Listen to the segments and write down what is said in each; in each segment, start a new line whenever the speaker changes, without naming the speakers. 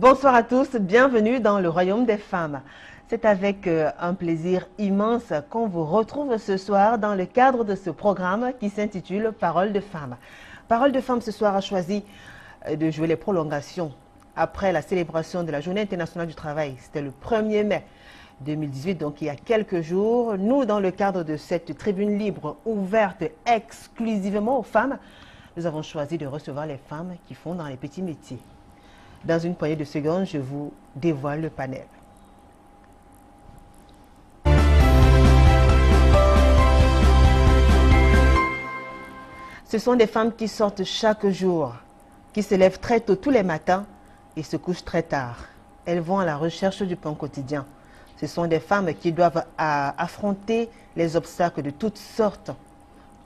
Bonsoir à tous, bienvenue dans le Royaume des femmes. C'est avec un plaisir immense qu'on vous retrouve ce soir dans le cadre de ce programme qui s'intitule Parole de femmes. Parole de femmes ce soir a choisi de jouer les prolongations après la célébration de la Journée internationale du travail. C'était le 1er mai 2018, donc il y a quelques jours. Nous, dans le cadre de cette tribune libre ouverte exclusivement aux femmes, nous avons choisi de recevoir les femmes qui font dans les petits métiers. Dans une poignée de secondes, je vous dévoile le panel. Ce sont des femmes qui sortent chaque jour, qui se lèvent très tôt tous les matins et se couchent très tard. Elles vont à la recherche du pain quotidien. Ce sont des femmes qui doivent affronter les obstacles de toutes sortes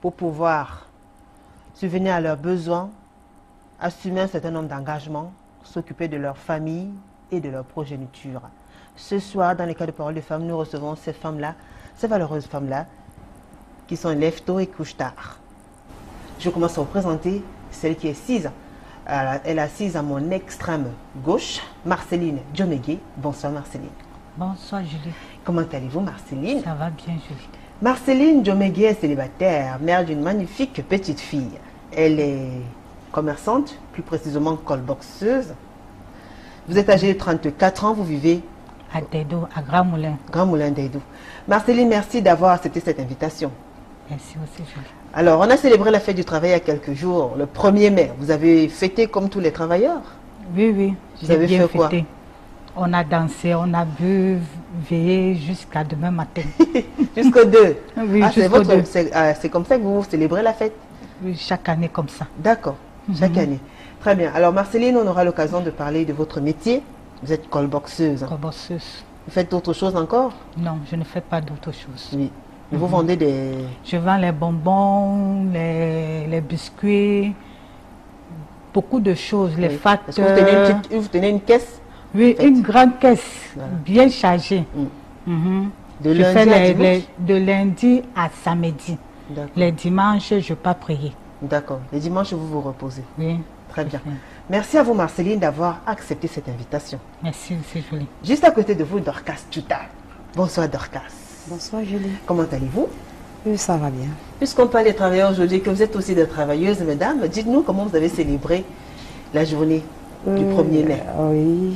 pour pouvoir subvenir à leurs besoins, assumer un certain nombre d'engagements, s'occuper de leur famille et de leur progéniture. Ce soir, dans les cas de Parole de femmes, nous recevons ces femmes-là, ces valeureuses femmes-là, qui sont lève tôt et couche tard. Je commence à vous présenter celle qui est assise. Elle est assise à mon extrême gauche, Marceline Diomégué. Bonsoir Marceline.
Bonsoir Julie.
Comment allez-vous Marceline?
Ça va bien Julie.
Marceline Diomégué est célibataire, mère d'une magnifique petite fille. Elle est commerçante, plus précisément colboxeuse. Vous êtes âgée de 34 ans, vous vivez
à Deidou, à Grand Moulin.
Grand Moulin Deidou. Marceline, merci d'avoir accepté cette invitation.
Merci aussi Julie.
Alors, on a célébré la fête du travail il y a quelques jours, le 1er mai. Vous avez fêté comme tous les travailleurs?
Oui, oui.
Vous avez
bien
fait quoi?
fêté. On a dansé, on a bu, veillé jusqu'à demain matin.
Jusqu'au 2?
Oui,
ah,
jusqu'au 2.
C'est comme ça que vous célébrez la fête?
Oui, chaque année comme ça.
D'accord, chaque année. Très bien. Alors Marceline, on aura l'occasion de parler de votre métier. Vous êtes colboxeuse.
Colboxeuse.
Vous faites autre chose encore?
Non, je ne fais pas d'autre chose.
Oui. Vous vendez des...
Je vends les bonbons, les biscuits, beaucoup de choses, les facteurs.
Est-ce que vous tenez une caisse?
Oui, une grande caisse,
voilà,
bien chargée.
De
je
lundi à dimanche?
de lundi à samedi. Les dimanches, je ne peux pas prier.
D'accord. Les dimanches, vous vous reposez?
Oui.
Très bien. Merci à vous, Marceline, d'avoir accepté cette invitation.
Merci, c'est joli.
Juste à côté de vous, Dorcas Tuta. Bonsoir, Dorcas.
Bonsoir, Julie.
Comment allez-vous?
Oui, ça va bien.
Puisqu'on parle des travailleurs aujourd'hui, que vous êtes aussi des travailleuses, mesdames, dites-nous comment vous avez célébré la journée du 1er mai.
Oui.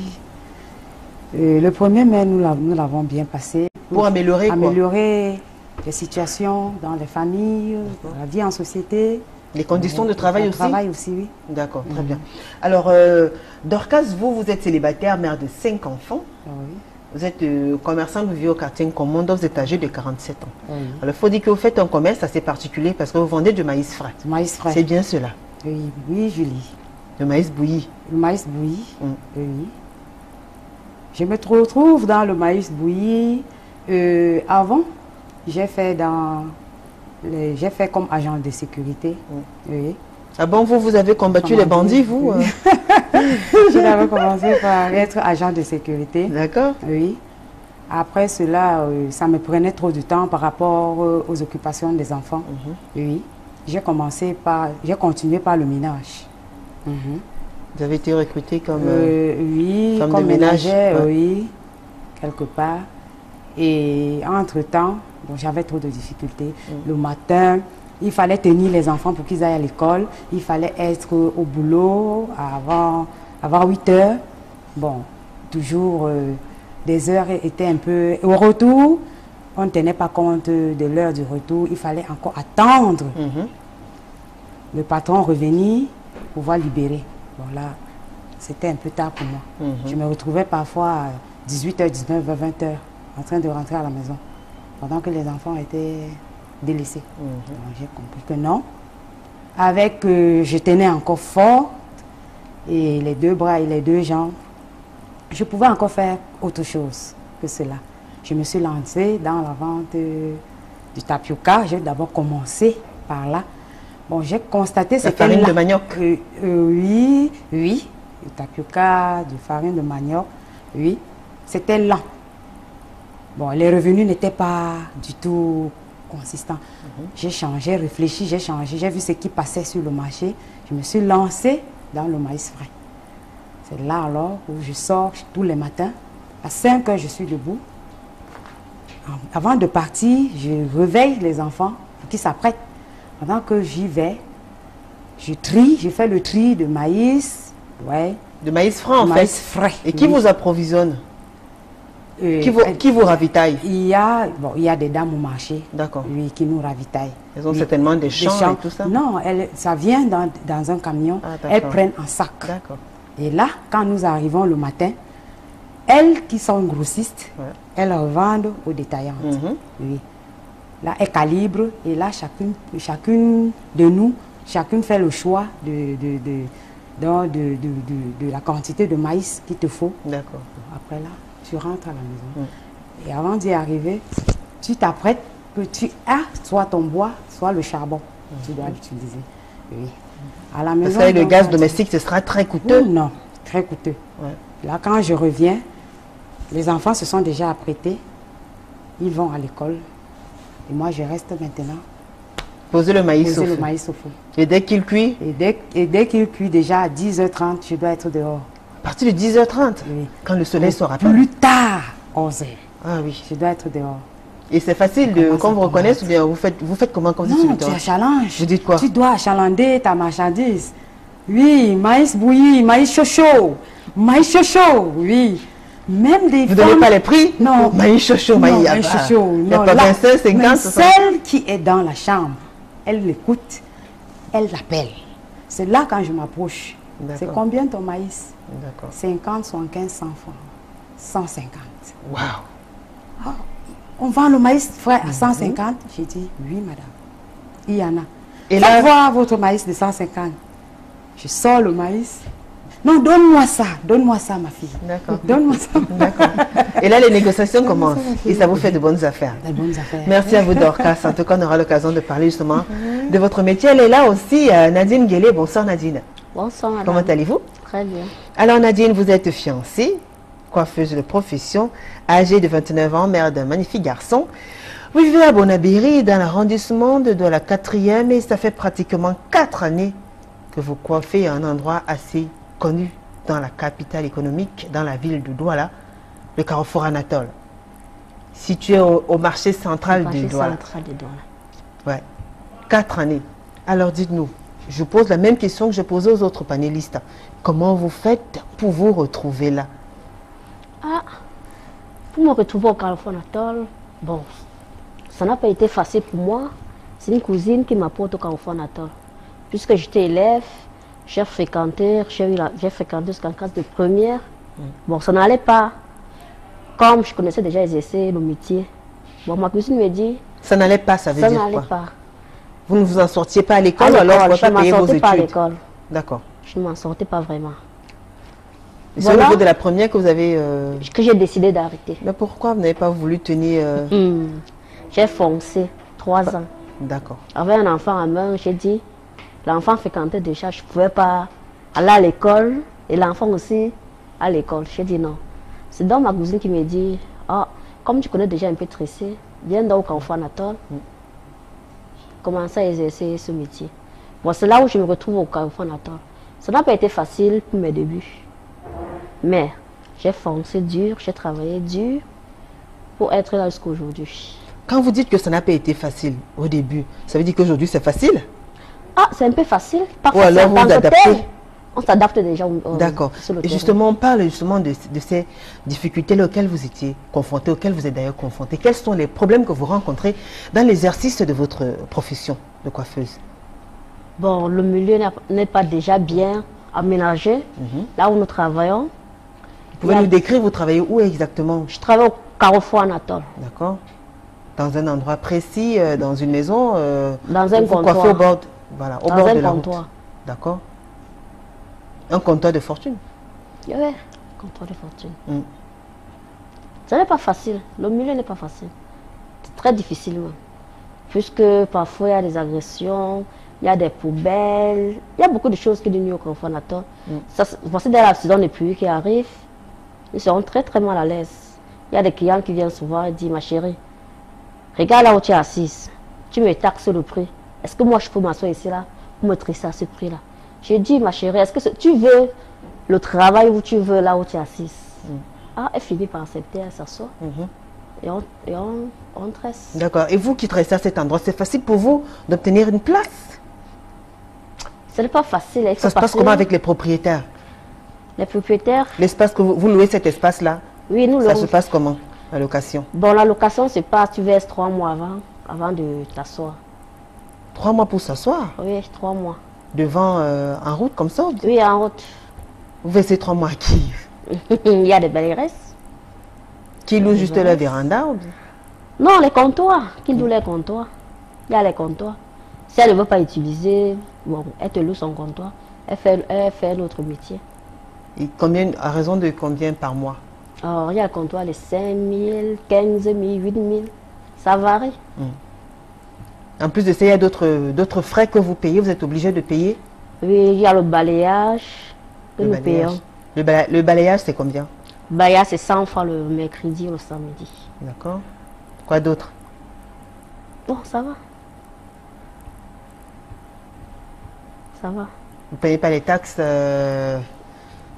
Le 1er mai, nous l'avons bien passé.
Pour améliorer quoi?
Améliorer les situations dans les familles, la vie en société.
Les conditions de travail aussi?
Travail aussi, oui.
D'accord, très bien. Alors, Dorcas, vous êtes célibataire, mère de 5 enfants.
Oui.
Vous êtes commerçant, vous vivez au quartier Commando, vous êtes âgé de 47 ans.
Oui.
Alors, il faut dire que vous faites un commerce assez particulier parce que vous vendez du maïs frais.
Du maïs frais.
C'est bien cela?
Oui, oui, Julie.
Le maïs bouilli.
Le maïs bouilli, oui. Je me retrouve dans le maïs bouilli. Avant, j'ai fait comme agent de sécurité. Oui.
Ah bon, vous avez combattu les bandits, vous?
J'avais commencé par être agent de sécurité.
D'accord.
Oui. Après cela, ça me prenait trop de temps par rapport aux occupations des enfants. Oui. J'ai continué par le ménage.
Vous avez été recruté comme
oui,
femme
comme
de ménage?
Oui, quelque part. Et entre-temps, bon, j'avais trop de difficultés. Le matin, il fallait tenir les enfants pour qu'ils aillent à l'école. Il fallait être au boulot avant 8 heures. Bon, toujours des heures étaient un peu... Au retour, on ne tenait pas compte de l'heure du retour. Il fallait encore attendre le patron revenir pour pouvoir libérer. Bon là, c'était un peu tard pour moi. Je me retrouvais parfois à 18h, 19h, 20h en train de rentrer à la maison pendant que les enfants étaient délaissés. J'ai compris que non. Je tenais encore fort et les deux bras et les deux jambes, je pouvais encore faire autre chose que cela. Je me suis lancée dans la vente du tapioca. J'ai d'abord commencé par là. Bon, j'ai constaté
la farine de manioc.
Oui, oui, du tapioca, de farine de manioc, oui, c'était lent. Bon, les revenus n'étaient pas du tout consistants. J'ai changé, réfléchi, j'ai changé, j'ai vu ce qui passait sur le marché. Je me suis lancée dans le maïs frais. C'est là alors où je sors tous les matins. À 5 heures, je suis debout. Avant de partir, je réveille les enfants pour qu'ils s'apprêtent. Pendant que j'y vais, je trie, je fais le tri de maïs. Ouais.
De maïs frais en fait.
Maïs frais.
Et qui vous approvisionne? Qui vous ravitaille?
Il y a des dames au marché.
D'accord.
Oui, qui nous ravitaillent.
Elles ont certainement des champs et tout ça?
Non, ça vient dans un camion.
Ah,
elles prennent en sac.
D'accord.
Et là, quand nous arrivons le matin, elles qui sont grossistes,
Ouais.
elles revendent aux détaillantes. Oui. Là, elles calibrent et là, chacune de nous, chacune fait le choix de la quantité de maïs qu'il te faut.
D'accord.
Après là, tu rentres à la maison. Et avant d'y arriver, tu t'apprêtes que tu as soit ton bois, soit le charbon. Tu dois l'utiliser. Oui. À la maison.
Parce que le gaz domestique, ce sera très coûteux.
Non, très coûteux.
Ouais.
Là, quand je reviens, les enfants se sont déjà apprêtés. Ils vont à l'école. Et moi, je reste maintenant.
Poser le maïs au feu.
Maïs au feu.
Et dès qu'il cuit?
Et dès qu'il cuit, déjà à 10h30, je dois être dehors.
À partir de 10h30?
Oui.
Quand le soleil sera pas.
Plus tard, 11h.
Ah oui.
Je dois être dehors.
Et c'est facile qu'on vous reconnaisse ou bien vous faites comment quand vous êtes sur
Non,
le terrain?
tu challenge.
Vous dites quoi?
Tu dois achalander ta marchandise. Oui, maïs bouilli, maïs chaud. Maïs chaud, oui. Même des
Vous ne
femmes...
donnez pas les prix?
Non.
Maïs chaud, maïs
maïs chaud.
Il n'y a
Non,
pas
là,
25, 50,
mais
60.
celle qui est dans la chambre, elle l'écoute, elle l'appelle. C'est là quand je m'approche.
D'accord.
C'est combien ton maïs?
D'accord.
50, 75, 100 francs. 150.
Waouh!
On vend le maïs frais à 150? J'ai dit, oui, madame. Il y en a.
Et
Faites
là,
voir votre maïs de 150. Je sors le maïs. Non, donne-moi ça, ma fille.
D'accord.
Donne-moi ça.
D'accord. Et là, les négociations commencent. Et ça vous fait de bonnes affaires.
Des bonnes affaires.
Merci à vous, Dorcas. En tout cas, on aura l'occasion de parler justement de votre métier. Elle est là aussi, Nadine Guélé. Bonsoir, Nadine.
Bonsoir, madame.
Comment allez-vous?
Très bien.
Alors, Nadine, vous êtes fiancée, coiffeuse de profession, âgée de 29 ans, mère d'un magnifique garçon. Vous vivez à Bonabéry, dans l'arrondissement de la 4e, et ça fait pratiquement 4 années que vous coiffez à un endroit assez connu dans la capitale économique, dans la ville de Douala, le Carrefour Anatole, situé au marché central de Douala. Ouais. 4 années. Alors dites-nous, je pose la même question que je posais aux autres panélistes. Comment vous faites pour vous retrouver là?
Ah, pour me retrouver au Carrefour Anatole, bon, ça n'a pas été facile pour moi. C'est une cousine qui m'apporte au Carrefour Anatole. Puisque j'étais élève, j'ai fréquenté jusqu'en classe de première. Bon, ça n'allait pas. Comme je connaissais déjà exercer le métier. Bon, ma cousine me dit...
Ça n'allait pas, ça veut dire quoi?
Ça n'allait pas.
Vous ne vous en sortiez pas à l'école, alors vous ne pouvez pas payer vos études?
Pas à l'école.
D'accord.
Je ne m'en sortais pas vraiment.
C'est au niveau de la première que vous avez...
Que j'ai décidé d'arrêter.
Mais pourquoi vous n'avez pas voulu tenir...
J'ai foncé 3 ans.
D'accord.
Avec un enfant à main, j'ai dit, l'enfant fréquentait déjà, je ne pouvais pas aller à l'école et l'enfant aussi à l'école. J'ai dit non. C'est donc ma cousine qui me dit, ah, comme tu connais déjà un peu tresser, viens donc au Carrefour Anatole, commence à exercer ce métier. Bon, c'est là où je me retrouve au Carrefour Anatole. Ça n'a pas été facile pour mes débuts. Mais j'ai foncé dur, j'ai travaillé dur pour être là jusqu'à aujourd'hui.
Quand vous dites que ça n'a pas été facile au début, ça veut dire qu'aujourd'hui c'est facile?
Ah, c'est un peu facile.
Ou alors vous vous adaptez?
On s'adapte déjà.
D'accord. Et justement, on parle justement de ces difficultés auxquelles vous étiez confrontés, auxquelles vous êtes d'ailleurs confrontés. Quels sont les problèmes que vous rencontrez dans l'exercice de votre profession de coiffeuse?
Bon, le milieu n'est pas déjà bien aménagé. Là où nous travaillons.
Vous pouvez nous décrire, vous travaillez où exactement?
Je travaille au Carrefour Anatole.
D'accord. Dans un endroit précis, dans une maison?
Dans un comptoir.
Coiffez au bord, voilà, au bord de la route. D'accord. Un comptoir de fortune?
Oui, comptoir de fortune. Ce n'est pas facile. Le milieu n'est pas facile. C'est très difficile même. Puisque parfois il y a des agressions, il y a des poubelles, il y a beaucoup de choses qui nous au Carrefour Anatole. Voici dans la saison des pluies qui arrive, ils seront très très mal à l'aise. Il y a des clients qui viennent souvent et disent, ma chérie, regarde là où tu es assise, tu me taxes le prix. Est-ce que moi je peux m'asseoir ici là pour me tresser à ce prix là? J'ai dit, ma chérie, est-ce que tu veux le travail où tu veux, là où tu es assise. Ah, elle finit par accepter, elle s'assoit. Et on tresse.
D'accord. Et vous qui tressez à cet endroit, c'est facile pour vous d'obtenir une place?
Ce n'est pas facile.
Ça se passe comment avec les propriétaires?
Les propriétaires?
L'espace que vous louez, cet espace-là?
Oui, nous
Ça se passe comment, la location?
Bon, la location, c'est pas, tu verses 3 mois avant de t'asseoir.
3 mois pour s'asseoir?
Oui, 3 mois.
Devant, en route comme ça?
Oui, en route.
Vous versez 3 mois à qui?
Il y a des bailleresses.
Qui louent juste la véranda?
Non, les comptoirs. Qui loue les comptoirs? Il y a les comptoirs. Si elle ne veut pas utiliser, bon, elle te loue son comptoir. Elle fait notre métier.
Et combien, à raison de combien par mois?
Alors, il y a le comptoir, les 5 000, 15 000, 8 000. Ça varie.
En plus de ça, il y a d'autres frais que vous payez, vous êtes obligé de payer?
Oui, il y a le balayage que nous payons.
Le balayage, c'est combien?
Le balayage, c'est 100 francs le mercredi ou le samedi.
D'accord. Quoi d'autre?
Bon, ça va. Ça va.
Vous ne payez pas les taxes?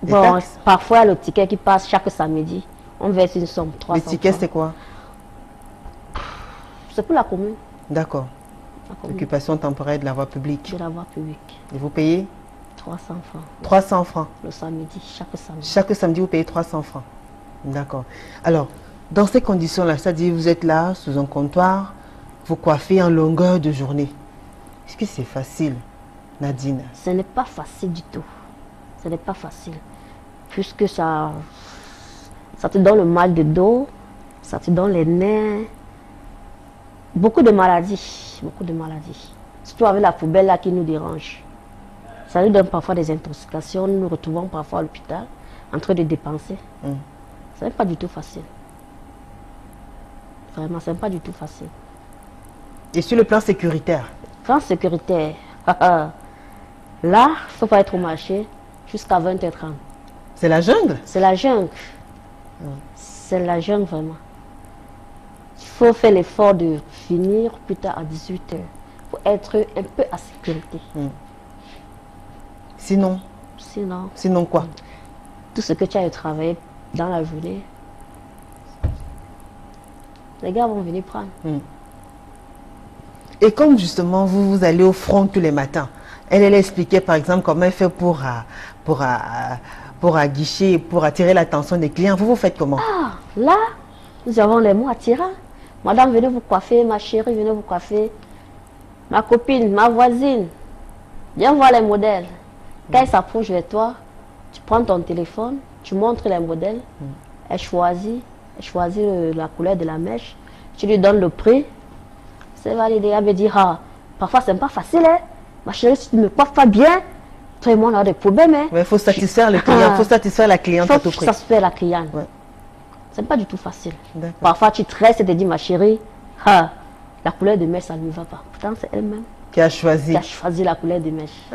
Bon, parfois, le ticket qui passe chaque samedi, on verse une somme, 300
francs. Le ticket, c'est quoi?
C'est pour la commune.
D'accord. Occupation temporaire de la voie publique.
De la voie publique.
Et vous payez?
300 francs.
300 francs.
Le samedi, chaque samedi.
Chaque samedi, vous payez 300 francs. D'accord. Alors, dans ces conditions-là, c'est-à-dire vous êtes là, sous un comptoir, vous coiffez en longueur de journée. Est-ce que c'est facile, Nadine?
Ce n'est pas facile du tout. Ce n'est pas facile. Puisque ça te donne le mal de dos, ça te donne les nerfs. Beaucoup de maladies. Beaucoup de maladies. Surtout avec la poubelle là qui nous dérange. Ça nous donne parfois des intoxications. Nous nous retrouvons parfois à l'hôpital en train de dépenser. Ce n'est pas du tout facile. Vraiment, ce n'est pas du tout facile.
Et sur le plan sécuritaire?
Plan sécuritaire. Là, il ne faut pas être au marché jusqu'à 20h30.
C'est la jungle?
C'est la jungle. C'est la jungle vraiment. Il faut faire l'effort de finir plus tard à 18h pour être un peu à sécurité.
Sinon? Sinon quoi?
Tout ce que tu as travaillé dans la journée, les gars vont venir prendre.
Et comme justement vous allez au front tous les matins, elle expliquait par exemple comment elle fait pour aguicher, pour attirer l'attention des clients. Vous faites comment?
Ah, là, nous avons les mots attirants. Madame, venez vous coiffer, ma chérie, venez vous coiffer. Ma copine, ma voisine, viens voir les modèles. Quand elle s'approche de toi, tu prends ton téléphone, tu montres les modèles, elle choisit la couleur de la mèche, tu lui donnes le prix, c'est validé. Elle me dit, ah, parfois c'est pas facile, hein? Ma chérie, si tu ne me coiffes pas bien, toi et moi on a des problèmes. Hein?
Mais il faut satisfaire le client, il faut satisfaire la cliente à tout prix.
Il faut satisfaire la cliente. C'est pas du tout facile.
D'accord.
Parfois tu tresses et te dis, ma chérie, ah, la couleur de mèche ça ne lui va pas. Pourtant c'est elle-même
qui a choisi
la couleur de mèche.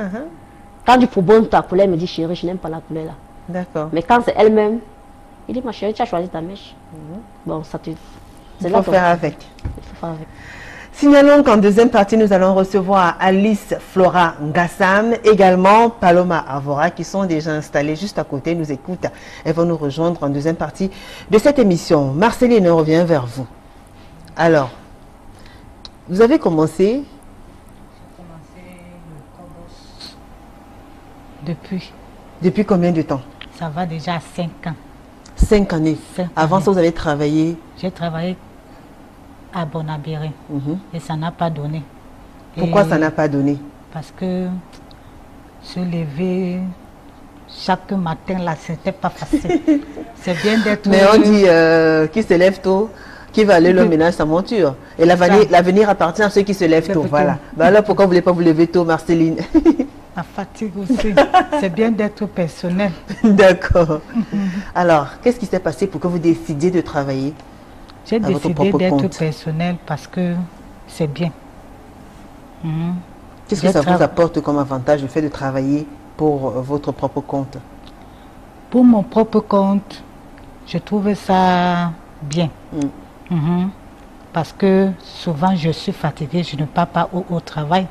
Quand tu proposes ta couleur, elle me dit, chérie, je n'aime pas la couleur là.
D'accord.
Mais quand c'est elle-même, il dit, ma chérie, tu as choisi ta mèche. Bon, ça te...
Il faut faire avec.
Il faut faire avec.
Signalons qu'en deuxième partie, nous allons recevoir Alice Flora Ngassam, également Paloma Avora, qui sont déjà installées juste à côté, nous écoutent. Elles vont nous rejoindre en deuxième partie de cette émission. Marceline, on revient vers vous. Alors, vous avez commencé? Depuis combien de temps?
Ça va déjà 5 ans.
5 années. Avant ça, vous avez travaillé?
J'ai travaillé à Bonabéré et ça n'a pas donné.
Pourquoi ça n'a pas donné?
Parce que se lever chaque matin là, c'était pas facile. C'est bien d'être...
Mais on dit qui se lève tôt, qui va aller le ménage sa monture. Et l'avenir appartient à ceux qui se lèvent tôt. Voilà. Ben alors pourquoi vous ne voulez pas vous lever tôt, Marceline?
La fatigue aussi. C'est bien d'être personnel.
D'accord. Alors, qu'est-ce qui s'est passé pour que vous décidiez de travailler?
J'ai décidé d'être personnel parce que c'est bien.
Qu'est-ce que ça vous apporte comme avantage, le fait de travailler pour votre propre compte?
Pour mon propre compte, je trouve ça bien. Parce que souvent je suis fatiguée, je ne pars pas au travail.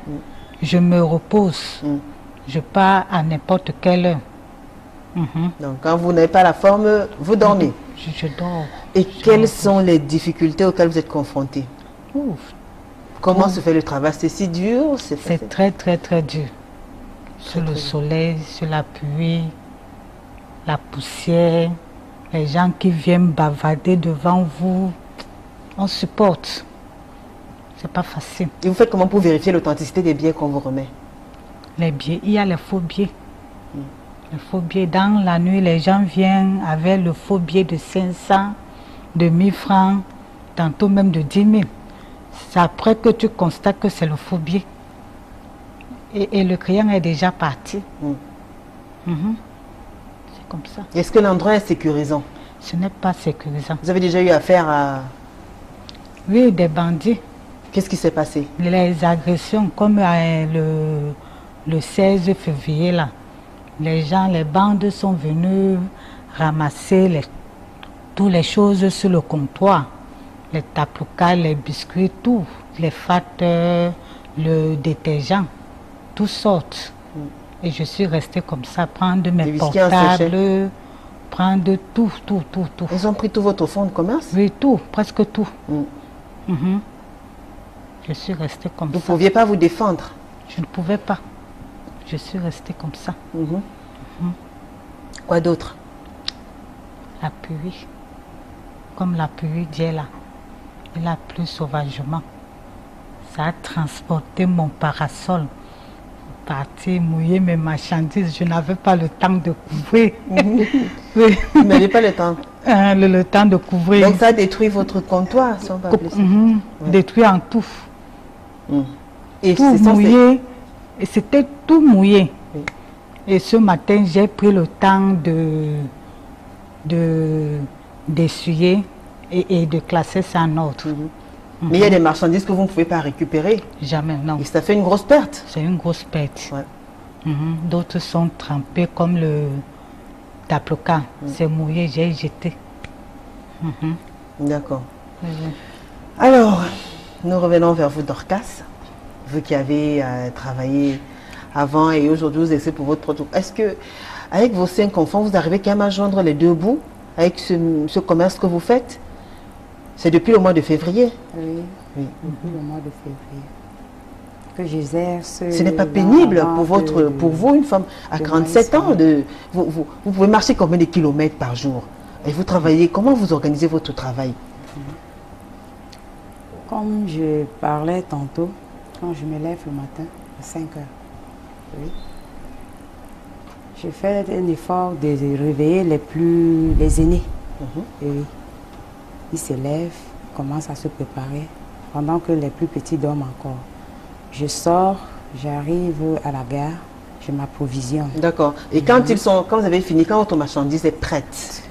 Je me repose. Je pars à n'importe quelle heure.
Donc, quand vous n'avez pas la forme, vous dormez.
Je dors.
Et quelles sont les difficultés auxquelles vous êtes confrontés?
Ouf.
Comment se fait le travail? C'est si dur?
C'est très, très, très dur. Sur le soleil, sur la pluie, la poussière, les gens qui viennent bavarder devant vous, on supporte. C'est pas facile.
Et vous faites comment pour vérifier l'authenticité des billets qu'on vous remet?
Les billets, il y a les faux billets. Les faux billets, dans la nuit, les gens viennent avec le faux billet de 500, de 1000 francs, tantôt même de 10 000. C'est après que tu constates que c'est le faux billet. Et le client est déjà parti. C'est comme ça.
Est-ce que l'endroit est sécurisant?
Ce n'est pas sécurisant.
Vous avez déjà eu affaire à...
Oui, des bandits.
Qu'est-ce qui s'est passé?
Les agressions, comme le 16 février, là. Les gens, les bandes sont venus ramasser toutes les choses sur le comptoir. Les tapoukas, les biscuits, tout. Les fateurs, le détergent, tout sortent. Et je suis restée comme ça, prendre mes portables, prendre tout.
Ils ont pris tout votre fonds de commerce?
Oui, tout, presque tout. Je suis restée comme ça.
Vous ne pouviez pas vous défendre?
Je ne pouvais pas. Je suis restée comme ça.
Quoi d'autre?
La pluie. Comme la pluie d'hier là. Il a plu sauvagement. Ça a transporté mon parasol. Parti mouiller mes marchandises. Je n'avais pas le temps de couvrir.
Oui. Vous n'avez pas le temps?
Le temps de couvrir.
Donc ça a détruit votre comptoir, sans pas blesser.
Détruit en tout.
Et
tout mouillé. Et c'était tout mouillé.
Oui.
Et ce matin, j'ai pris le temps d'essuyer et de classer ça en ordre.
Mais il y a des marchandises que vous ne pouvez pas récupérer.
Jamais, non.
Et ça fait une grosse perte.
C'est une grosse perte.
Ouais.
D'autres sont trempés comme le taploca. C'est mouillé, j'ai jeté.
D'accord. Alors, nous revenons vers vous, Dorcas. Vous qui avez travaillé avant et aujourd'hui vous exercez pour votre produit. Est-ce que, avec vos 5 enfants, vous arrivez quand même à joindre les deux bouts avec ce commerce que vous faites? C'est depuis le mois de février?
Oui, depuis le mois de février que j'exerce.
Ce n'est pas pénible pour vous, une femme à 47 ans, vous pouvez marcher combien de kilomètres par jour? Et vous travaillez, comment vous organisez votre travail?
Comme je parlais tantôt, quand je me lève le matin à 5 heures, oui, je fais un effort de réveiller les aînés. Et oui. Ils se lèvent, commencent à se préparer, pendant que les plus petits dorment encore. Je sors, j'arrive à la gare, je m'approvisionne.
D'accord. Et quand quand vous avez fini, quand votre marchandise est prête,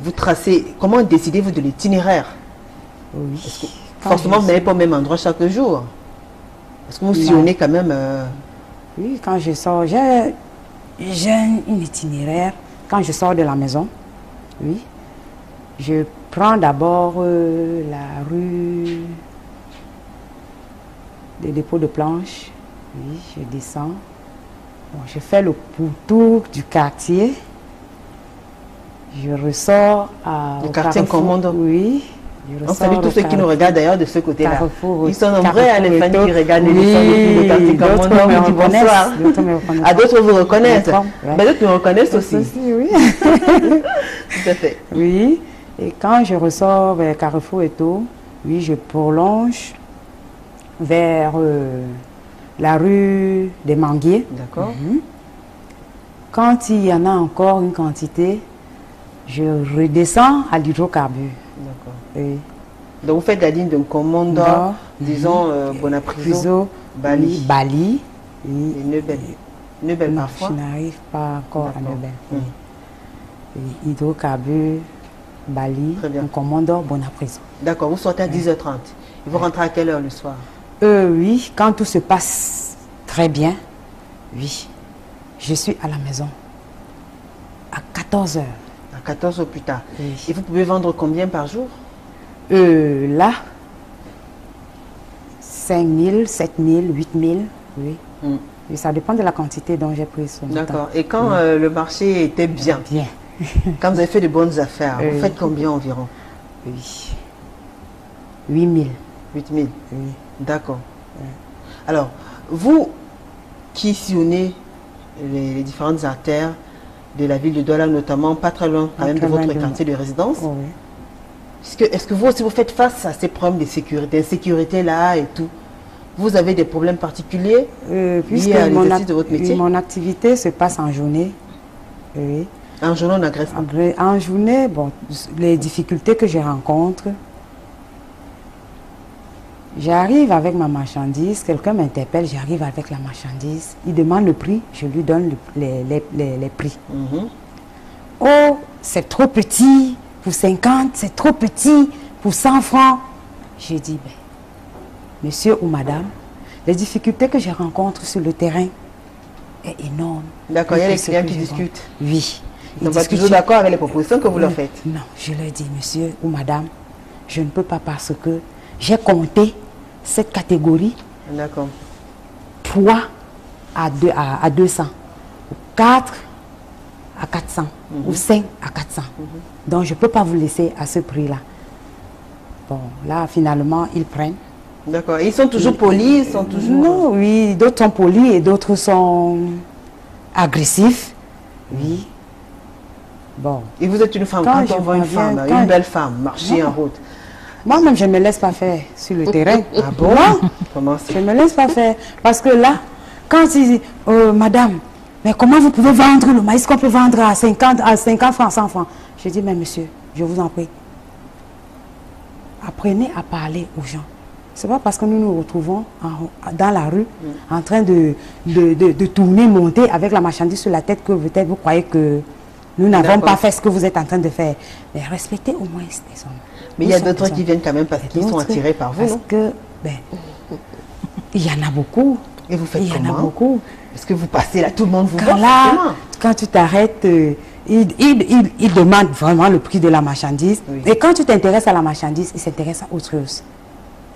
vous tracez, comment décidez-vous de l'itinéraire?
Oui.
Forcément, vous n'allez pas au même endroit chaque jour. Est-ce que vous sillonnez quand même
Oui, quand je sors, j'ai un itinéraire. Quand je sors de la maison, oui, je prends d'abord la rue des dépôts de planches. Oui, je descends. Bon, je fais le tour du quartier. Je ressors au
quartier Commando.
Oui.
On salue tous ceux qui nous regardent d'ailleurs de ce côté-là. Ils sont nombreux, les fans qui regardent
l'émission
depuis le quartier Commando. On dit bonsoir. À d'autres vous reconnaissent. Mais d'autres nous reconnaissent aussi.
Oui.
Tout à fait.
Oui. Et quand je ressors vers Carrefour et tout, oui, je prolonge vers la rue des Manguiers.
D'accord.
Quand il y en a encore une quantité, je redescends à l'hydrocarbure.
D'accord.
Oui.
Donc vous faites la ligne de Commando, disons Bonapriso, Bali.
Bali.
Oui. Et Neubel. Neubel parfois.
Je n'arrive pas encore à Neubel. Hydrocarbure, Bali, Commando, Bonapriso.
D'accord, vous sortez à 10h30. Et vous rentrez à quelle heure le soir?
Oui, quand tout se passe très bien, oui, je suis à la maison à 14h.
À 14h plus tard.
Oui.
Et vous pouvez vendre combien par jour?
Là, 5 000, 7 000, 8 000, oui. Et ça dépend de la quantité dont j'ai pris ce montant.
D'accord. Et quand le marché était bien, quand vous avez fait de bonnes affaires, vous faites combien environ?
Oui. 8 000.
8 000.
Oui.
D'accord. Alors, vous qui sillonnez les différentes artères de la ville de Douala, notamment pas très loin quand même de votre quartier de résidence, est-ce que vous aussi vous faites face à ces problèmes d'insécurité là et tout? Vous avez des problèmes particuliers
puisque
liés à l'exercice de votre métier?
Mon activité se passe en journée. Oui.
En journée, on agresse pas.
En journée, bon, les difficultés que je rencontre, j'arrive avec ma marchandise, quelqu'un m'interpelle, j'arrive avec la marchandise, il demande le prix, je lui donne les prix. Oh, c'est trop petit pour 50, c'est trop petit pour 100 francs. J'ai dit, ben, monsieur ou madame, les difficultés que je rencontre sur le terrain est énorme.
D'accord, il y a les clients qui discutent.
Oui.
Ils ne sont pas toujours d'accord avec les propositions que vous leur faites.
Non, je leur dis, monsieur ou madame, je ne peux pas parce que j'ai compté cette catégorie.
D'accord.
3 à 200, 4 à 400 ou 5 à 400. Donc je ne peux pas vous laisser à ce prix-là. Bon, là, finalement, ils prennent.
D'accord. Ils sont toujours polis, ils sont toujours...
Non, oui, d'autres sont polis et d'autres sont agressifs. Oui. Bon.
Et vous êtes une femme, quand on voit une femme, une belle femme, marcher en route.
Moi-même, je ne me laisse pas faire sur le terrain.
Ah bon? Comment ça?
Je ne me laisse pas faire. Parce que là, quand ils disent, madame, mais comment vous pouvez vendre le maïs qu'on peut vendre à 50 francs, 100 francs? Je dis, mais monsieur, je vous en prie, apprenez à parler aux gens. Ce n'est pas parce que nous nous retrouvons dans la rue en train de tourner, monter avec la marchandise sur la tête que peut-être vous croyez que nous n'avons pas fait ce que vous êtes en train de faire. Mais respectez au moins les hommes.
Mais il y a d'autres qui viennent quand même parce qu'ils sont attirés par vous,
parce que, ben, il y en a beaucoup.
Et vous faites comment?
Il y en a beaucoup.
Parce que vous passez là, tout le monde vous voit.
Quand tu t'arrêtes, il demande vraiment le prix de la marchandise. Oui. Et quand tu t'intéresses à la marchandise, il s'intéresse à autre chose.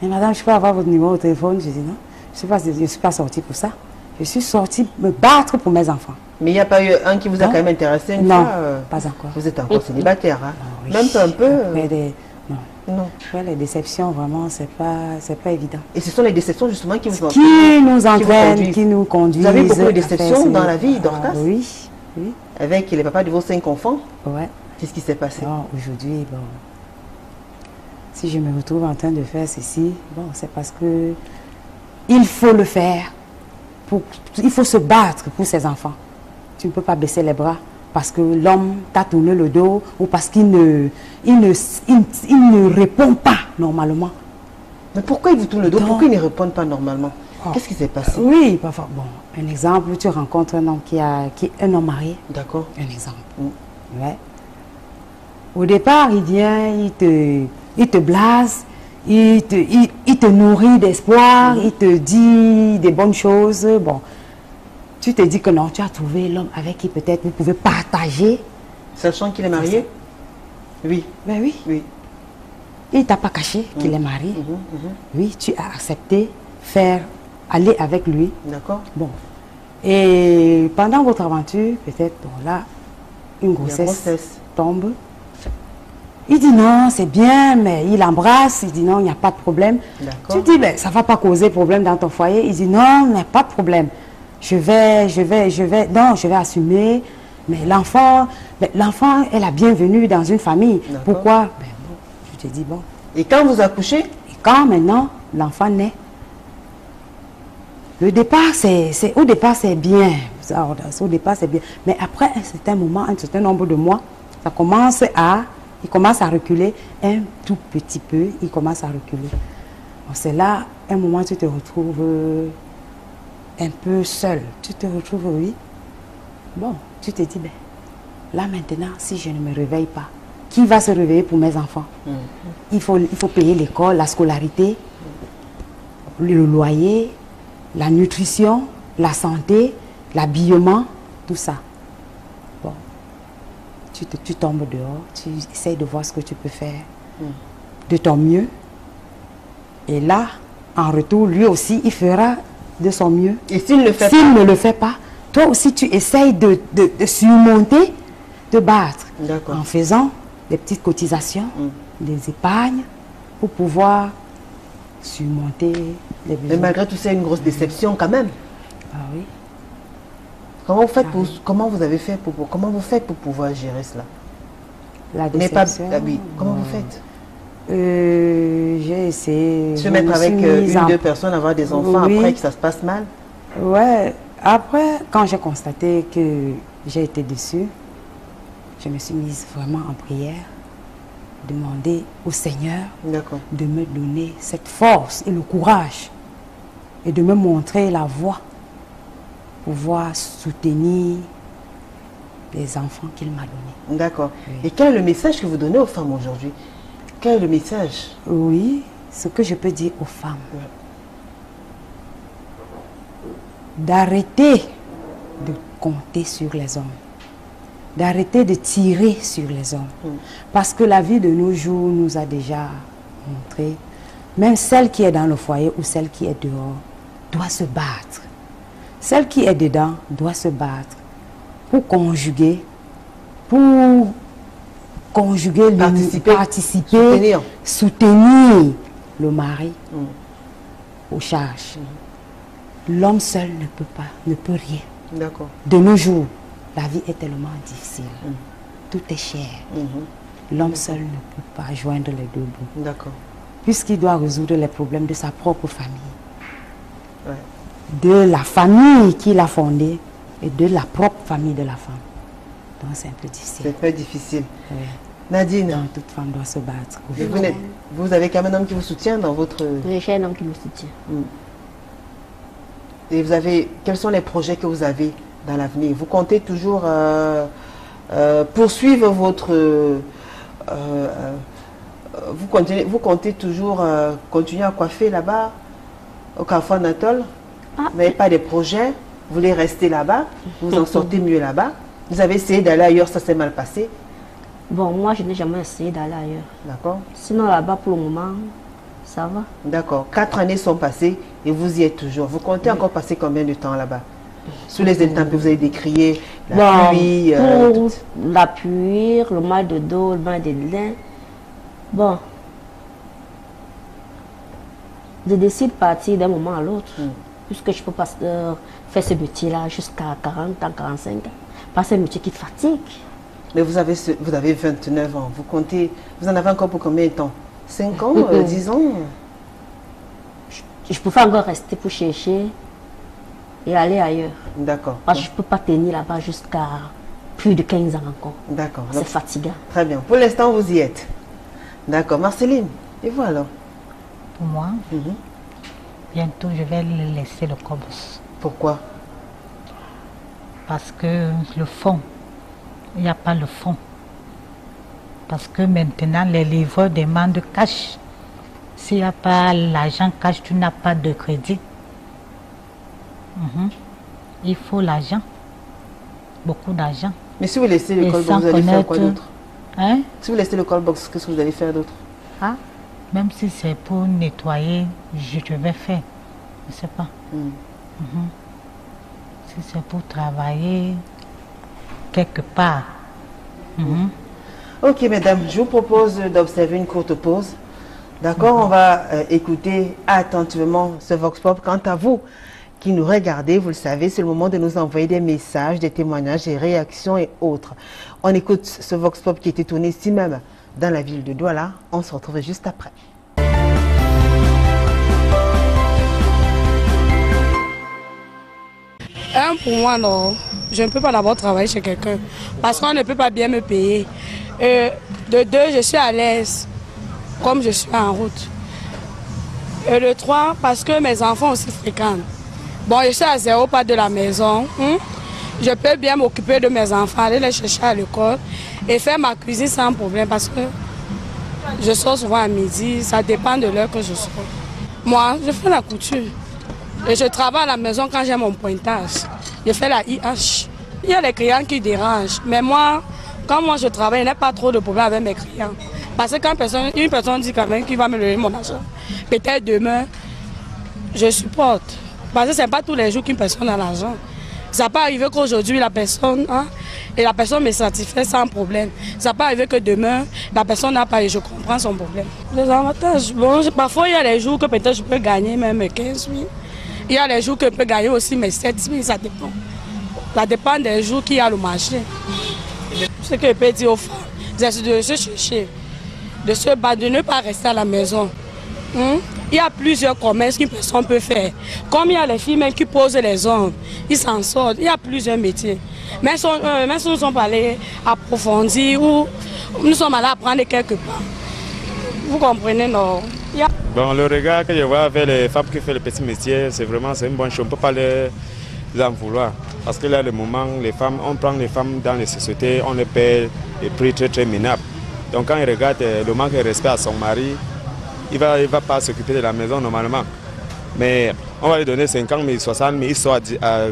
Mais madame, je peux avoir votre numéro de téléphone? Je dis non, je ne suis pas sortie pour ça. Je suis sortie me battre pour mes enfants.
Mais il n'y a pas eu un qui vous a quand même intéressé une
fois?
Non,
pas encore.
Vous êtes encore célibataire, hein?
Oui.
Même un peu.
Non. Ouais, les déceptions, vraiment, c'est pas évident.
Et ce sont les déceptions, justement, qui vous
entraînent, qui nous conduisent.
Vous avez beaucoup de déceptions dans la vie, Dorcas?
Oui.
Avec les papas de vos 5 enfants?
Ouais.
Qu'est-ce qui s'est passé?
Aujourd'hui, bon, si je me retrouve en train de faire ceci, bon, c'est parce que il faut le faire. Il faut se battre pour ses enfants. Tu ne peux pas baisser les bras parce que l'homme t'a tourné le dos ou parce qu'il ne répond pas normalement.
Mais pourquoi il vous tourne le dos? Pourquoi il ne répond pas normalement? Qu'est-ce qui s'est passé?
Oui, parfois. Bon, un exemple, tu rencontres un homme qui est un homme marié.
D'accord.
Un exemple. Ouais. Au départ, il vient, il te blase, il te nourrit d'espoir, il te dit des bonnes choses. Bon, tu te dis que non, tu as trouvé l'homme avec qui peut-être vous pouvez partager.
Sachant qu'il est marié? Oui.
Ben oui.
Oui.
Il ne t'a pas caché qu'il est marié. Oui, tu as accepté aller avec lui.
D'accord.
Bon. Et pendant votre aventure, peut-être, bon, là, une grossesse tombe. Il dit non, c'est bien, mais il embrasse, il dit non, il n'y a pas de problème. Tu dis, ben, ça ne va pas causer problème dans ton foyer. Il dit non, il n'y a pas de problème. Je vais assumer. Mais l'enfant est la bienvenue dans une famille. Pourquoi? Ben, bon, je te dis bon.
Et quand vous accouchez?
Et quand maintenant l'enfant naît? Au départ, c'est bien. Au départ, c'est bien. Mais après un certain moment, un certain nombre de mois, il commence à reculer un tout petit peu. Il commence à reculer. C'est là, un moment, tu te retrouves un peu seul. Tu te retrouves, oui. Bon, tu te dis, ben, là maintenant, si je ne me réveille pas, qui va se réveiller pour mes enfants? Il faut payer l'école, la scolarité, le loyer, la nutrition, la santé, l'habillement, tout ça. Bon, tu tombes dehors, tu essayes de voir ce que tu peux faire de ton mieux. Et là, en retour, lui aussi, il fera de son mieux.
Et s'il ne le fait
S'il ne le fait pas, toi aussi tu essayes de surmonter, de battre. En faisant des petites cotisations, des épargnes, pour pouvoir surmonter les besoins.
Mais malgré tout, c'est une grosse déception quand même.
Ah oui.
Comment vous faites comment vous faites pour pouvoir gérer cela?
La déception.
Comment vous faites?
J'ai essayé.
Se mettre avec une ou deux personnes, avoir des enfants après que ça se passe mal?
Ouais. Après, quand j'ai constaté que j'ai été déçue, je me suis mise vraiment en prière, demander au Seigneur de me donner cette force et le courage et de me montrer la voie pour pouvoir soutenir les enfants qu'il m'a donnés.
D'accord. Oui. Et quel est le message que vous donnez aux femmes aujourd'hui? Quel est le message?
Oui, ce que je peux dire aux femmes, d'arrêter de compter sur les hommes, d'arrêter de tirer sur les hommes. Parce que la vie de nos jours nous a déjà montré, même celle qui est dans le foyer ou celle qui est dehors, doit se battre. Celle qui est dedans doit se battre pour conjuguer, participer, soutenir le mari aux charges. L'homme seul ne peut rien.
D'accord.
De nos jours, la vie est tellement difficile. Tout est cher. L'homme seul ne peut pas joindre les deux bouts.
D'accord.
Puisqu'il doit résoudre les problèmes de sa propre famille. De la famille qu'il a fondée et de la propre famille de la femme. Donc c'est un peu difficile.
C'est très difficile. Nadine.
Donc, toute femme doit se battre.
Vous avez quand même un homme qui vous soutient dans votre...
Oui, j'ai un homme qui me soutient.
Et quels sont les projets que vous avez dans l'avenir? Vous comptez toujours poursuivre votre... vous comptez toujours continuer à coiffer là-bas, au Carrefour Anatole? Vous n'avez pas des projets? Vous voulez rester là-bas? Vous en sortez mieux là-bas? Vous avez essayé d'aller ailleurs, ça s'est mal passé?
Bon, moi, je n'ai jamais essayé d'aller ailleurs.
D'accord.
Sinon, là-bas, pour le moment, ça va.
D'accord. 4 années sont passées et vous y êtes toujours. Vous comptez encore passer combien de temps là-bas? Sous les intempéries, vous avez décrié la pluie.
Pour la pluie, le mal de dos, le mal de lin. Bon. Je décide de partir d'un moment à l'autre. Puisque je peux pas faire ce métier-là jusqu'à 40 ans, 45 ans. Parce que c'est un métier qui fatigue.
Mais vous avez 29 ans. Vous en avez encore pour combien de temps? 5 ans, 10 ans?
Je peux encore rester pour chercher et aller ailleurs.
D'accord.
Parce que je ne peux pas tenir là-bas jusqu'à plus de 15 ans encore.
D'accord.
C'est fatigant.
Très bien. Pour l'instant, vous y êtes. D'accord. Marceline, et vous alors?
Pour moi, bientôt je vais laisser le Cobos.
Pourquoi?
Parce que le fond, il n'y a pas le fond. Parce que maintenant, les livreurs demandent cash. S'il n'y a pas l'argent cash, tu n'as pas de crédit. Il faut l'argent. Beaucoup d'argent.
Mais si vous laissez le call box, vous allez faire quoi d'autre? Si vous laissez le call box, qu'est-ce que vous allez faire d'autre?
Même si c'est pour nettoyer, je vais faire. Je ne sais pas. Si c'est pour travailler quelque part.
Ok, mesdames, je vous propose d'observer une courte pause. D'accord, on va écouter attentivement ce Vox Pop. Quant à vous qui nous regardez, vous le savez, c'est le moment de nous envoyer des messages, des témoignages, des réactions et autres. On écoute ce Vox Pop qui était tourné ici même dans la ville de Douala. On se retrouve juste après.
Pour moi, non. Je ne peux pas d'abord travailler chez quelqu'un parce qu'on ne peut pas bien me payer. De 2, je suis à l'aise, comme je suis en route. Et de 3, parce que mes enfants aussi fréquentent. Bon, je suis à 0 pas de la maison. Je peux bien m'occuper de mes enfants, aller les chercher à l'école et faire ma cuisine sans problème parce que je sors souvent à midi, ça dépend de l'heure que je sors. Moi, je fais la couture. Et je travaille à la maison quand j'ai mon pointage. Je fais la IH. Il y a des clients qui dérangent. Mais moi, quand je travaille, il n'y a pas trop de problème avec mes clients. Parce que quand une personne dit quand même qu'il va me donner mon argent, peut-être demain, je supporte. Parce que ce n'est pas tous les jours qu'une personne a l'argent. Ça peut arriver qu'aujourd'hui, la personne a, et la personne me satisfait sans problème. Ça peut arriver que demain, la personne n'a pas et je comprends son problème. Les avantages, bon, parfois il y a des jours que peut-être je peux gagner même 15 000. Il y a des jours que je peux gagner aussi mes 7 000, ça dépend. Ça dépend des jours qu'il y a le marché. Ce que je peux dire aux femmes, c'est de se chercher, de se battre, de ne pas rester à la maison. Il y a plusieurs commerces qu'une personne peut faire. Comme il y a les filles même qui posent les ongles, ils s'en sortent. Il y a plusieurs métiers. Mais si nous sommes allés approfondir ou nous sommes allés apprendre quelque part. Vous comprenez, non?
Bon, le regard que je vois avec les femmes qui font le petit métier, c'est vraiment une bonne chose. On ne peut pas les en vouloir. Parce que là, le moment, les femmes, on prend les femmes dans les sociétés, on les paie des prix très très minables. Donc quand ils regardent le manque de respect à son mari, il ne va pas s'occuper de la maison normalement. Mais on va lui donner 50 000, 60 000, il sort à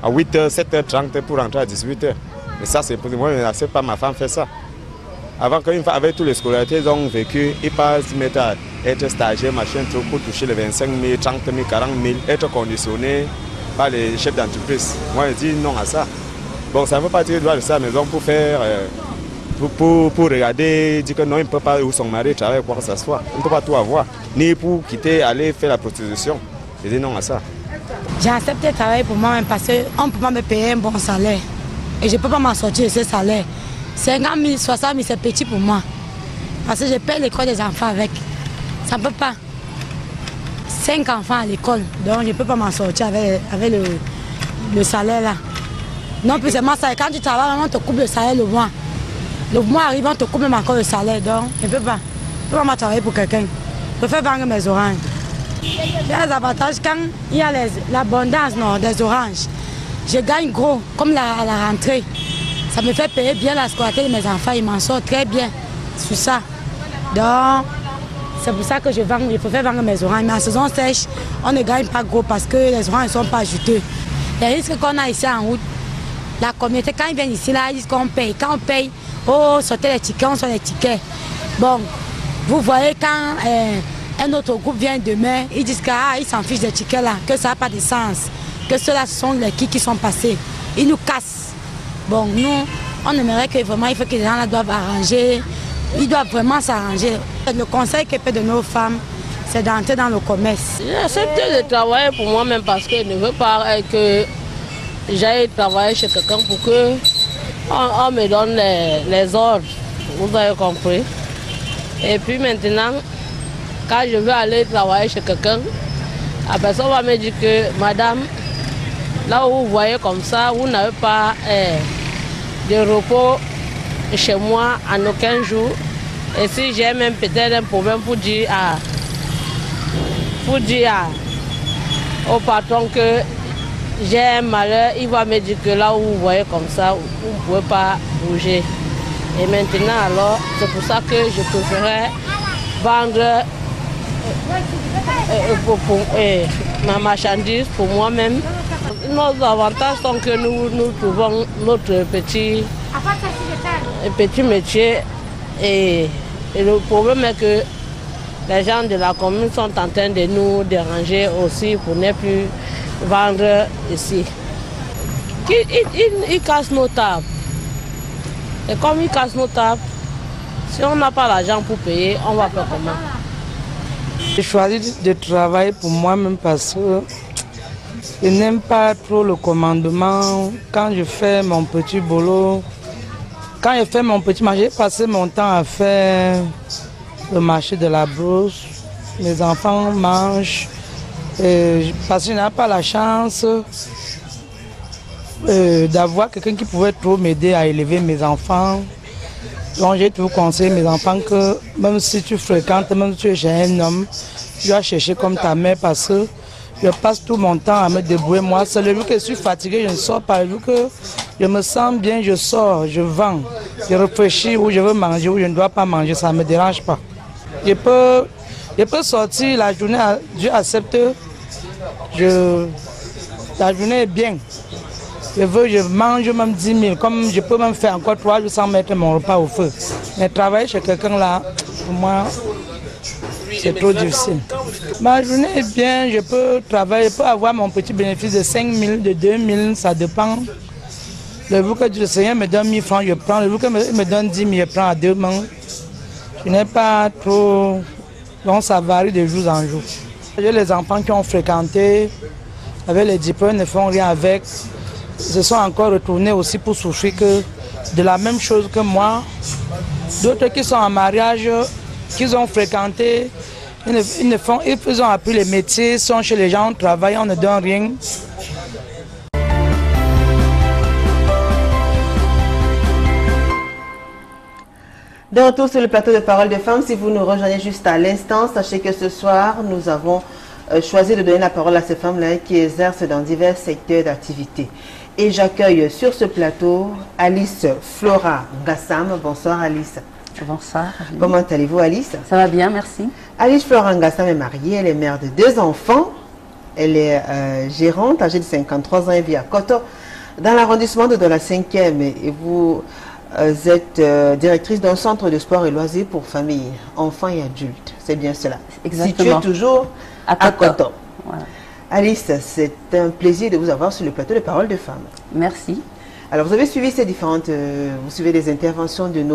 8h, 7h30 pour rentrer à 18h. Mais ça, c'est pour moi, je n'accepte pas ma femme faire ça. Avant qu'une femme, avec tous les scolarités, ils ont vécu, ils passent se mettre à être stagiaire, machin, tout pour toucher les 25 000, 30 000, 40 000, être conditionné par les chefs d'entreprise. Moi, je dis non à ça. Bon, ça ne veut pas dire qu'il doit rester à la maison pour faire. Pour regarder, dire que non, il ne peut pas, où son mari travaille, quoi que ce soit. Il ne peut pas tout avoir. Ni pour quitter, aller faire la prostitution. Je dis non à ça.
J'ai accepté de travailler pour moi-même parce qu'on ne peut pas me payer un bon salaire. Et je ne peux pas m'en sortir de ce salaire. 50 000, 60 000, c'est petit pour moi. Parce que je paye l'école des enfants avec. Ça ne peut pas. 5 enfants à l'école. Donc je ne peux pas m'en sortir avec le salaire là. Non plus seulement ça. Quand tu travailles, on te coupe le salaire le mois. Le mois arrive, on te coupe même encore le salaire. Donc je ne peux pas. Je ne peux pas travailler pour quelqu'un. Je préfère vendre mes oranges. Il y a des avantages quand il y a l'abondance des oranges. Je gagne gros, comme à la rentrée. Ça me fait payer bien la scolarité de mes enfants. Ils m'en sortent très bien sur ça. Donc, c'est pour ça que je préfère vendre mes oranges. Mais en saison sèche, on ne gagne pas gros parce que les oranges ne sont pas juteux. Les risques qu'on a ici en route, la communauté, quand ils viennent ici, là, ils disent qu'on paye. Quand on paye, oh, sortez les tickets, on sort les tickets. Bon, vous voyez quand un autre groupe vient demain, ils disent qu'ils s'en fichent des tickets là, que ça n'a pas de sens, que ceux-là sont les qui sont passés. Ils nous cassent. Bon, nous, on aimerait que vraiment, il faut que les gens là doivent arranger, ils doivent vraiment s'arranger. Le conseil que fait de nos femmes, c'est d'entrer dans le commerce.
J'ai accepté de travailler pour moi-même parce que je ne veux pas que j'aille travailler chez quelqu'un pour que on me donne les ordres, vous avez compris. Et puis maintenant, quand je veux aller travailler chez quelqu'un, la personne va me dire que madame, là où vous voyez comme ça, vous n'avez pas de repos chez moi en aucun jour. Et si j'ai même peut-être un problème pour dire au patron que j'ai un malheur, il va me dire que là où vous voyez comme ça, vous ne pouvez pas bouger. Et maintenant alors, c'est pour ça que je préférais vendre ma marchandise pour moi-même. Nos avantages sont que nous trouvons notre petit métier et le problème est que les gens de la commune sont en train de nous déranger aussi pour ne plus vendre ici. Ils cassent nos tables. Et comme ils cassent nos tables, si on n'a pas l'argent pour payer, on va faire comment?
J'ai choisi de travailler pour moi-même parce que je n'aime pas trop le commandement. Quand je fais mon petit boulot, quand je fais mon petit marché, j'ai passé mon temps à faire le marché de la brousse. Les enfants mangent. Parce que je n'ai pas la chance d'avoir quelqu'un qui pouvait trop m'aider à élever mes enfants. Donc j'ai toujours conseillé mes enfants que même si tu fréquentes, même si tu es chez un homme, tu dois chercher comme ta mère parce que je passe tout mon temps à me débrouiller moi seul. Le jour que je suis fatigué, je ne sors pas. Le jour que je me sens bien, je sors, je vends. Je réfléchis où je veux manger, où je ne dois pas manger, ça ne me dérange pas. Je peux sortir la journée, Dieu accepte, la journée est bien. Je mange même 10 000, comme je peux même faire encore 3 jours sans mettre mon repas au feu. Mais travailler chez quelqu'un là, pour moi, c'est trop difficile. Ma journée est bien, je peux travailler, je peux avoir mon petit bénéfice de 5 000, de 2 000, ça dépend. Le jour que le Seigneur me donne 1 000 francs, je prends. Le jour qu'il me donne 10 000, je prends à 2 mains. Je n'ai pas trop... Donc ça varie de jour en jour. J'ai les enfants qui ont fréquenté, avec les diplômes, ne font rien avec. Se sont encore retournés aussi pour souffrir que de la même chose que moi. D'autres qui sont en mariage, qu'ils ont fréquenté, ils ont appris les métiers, sont chez les gens, travaillent, on ne donne rien.
De retour sur le plateau de Parole de Femmes, si vous nous rejoignez juste à l'instant, sachez que ce soir, nous avons choisi de donner la parole à ces femmes-là qui exercent dans divers secteurs d'activité. Et j'accueille sur ce plateau Alice Flora Ngassam. Bonsoir Alice.
Bonsoir.
Comment allez-vous Alice?
Ça va bien, merci.
Alice Flora Ngassam est mariée, elle est mère de 2 enfants. Elle est gérante, âgée de 53 ans, et vit à Koto, dans l'arrondissement de la 5e. Et vous êtes directrice d'un centre de sport et loisirs pour familles, enfants et adultes. C'est bien cela.
Exactement.
Situé toujours à Koto.
Voilà.
Alice, c'est un plaisir de vous avoir sur le plateau de Parole de Femmes.
Merci.
Alors, vous avez suivi ces différentes... vous suivez les interventions de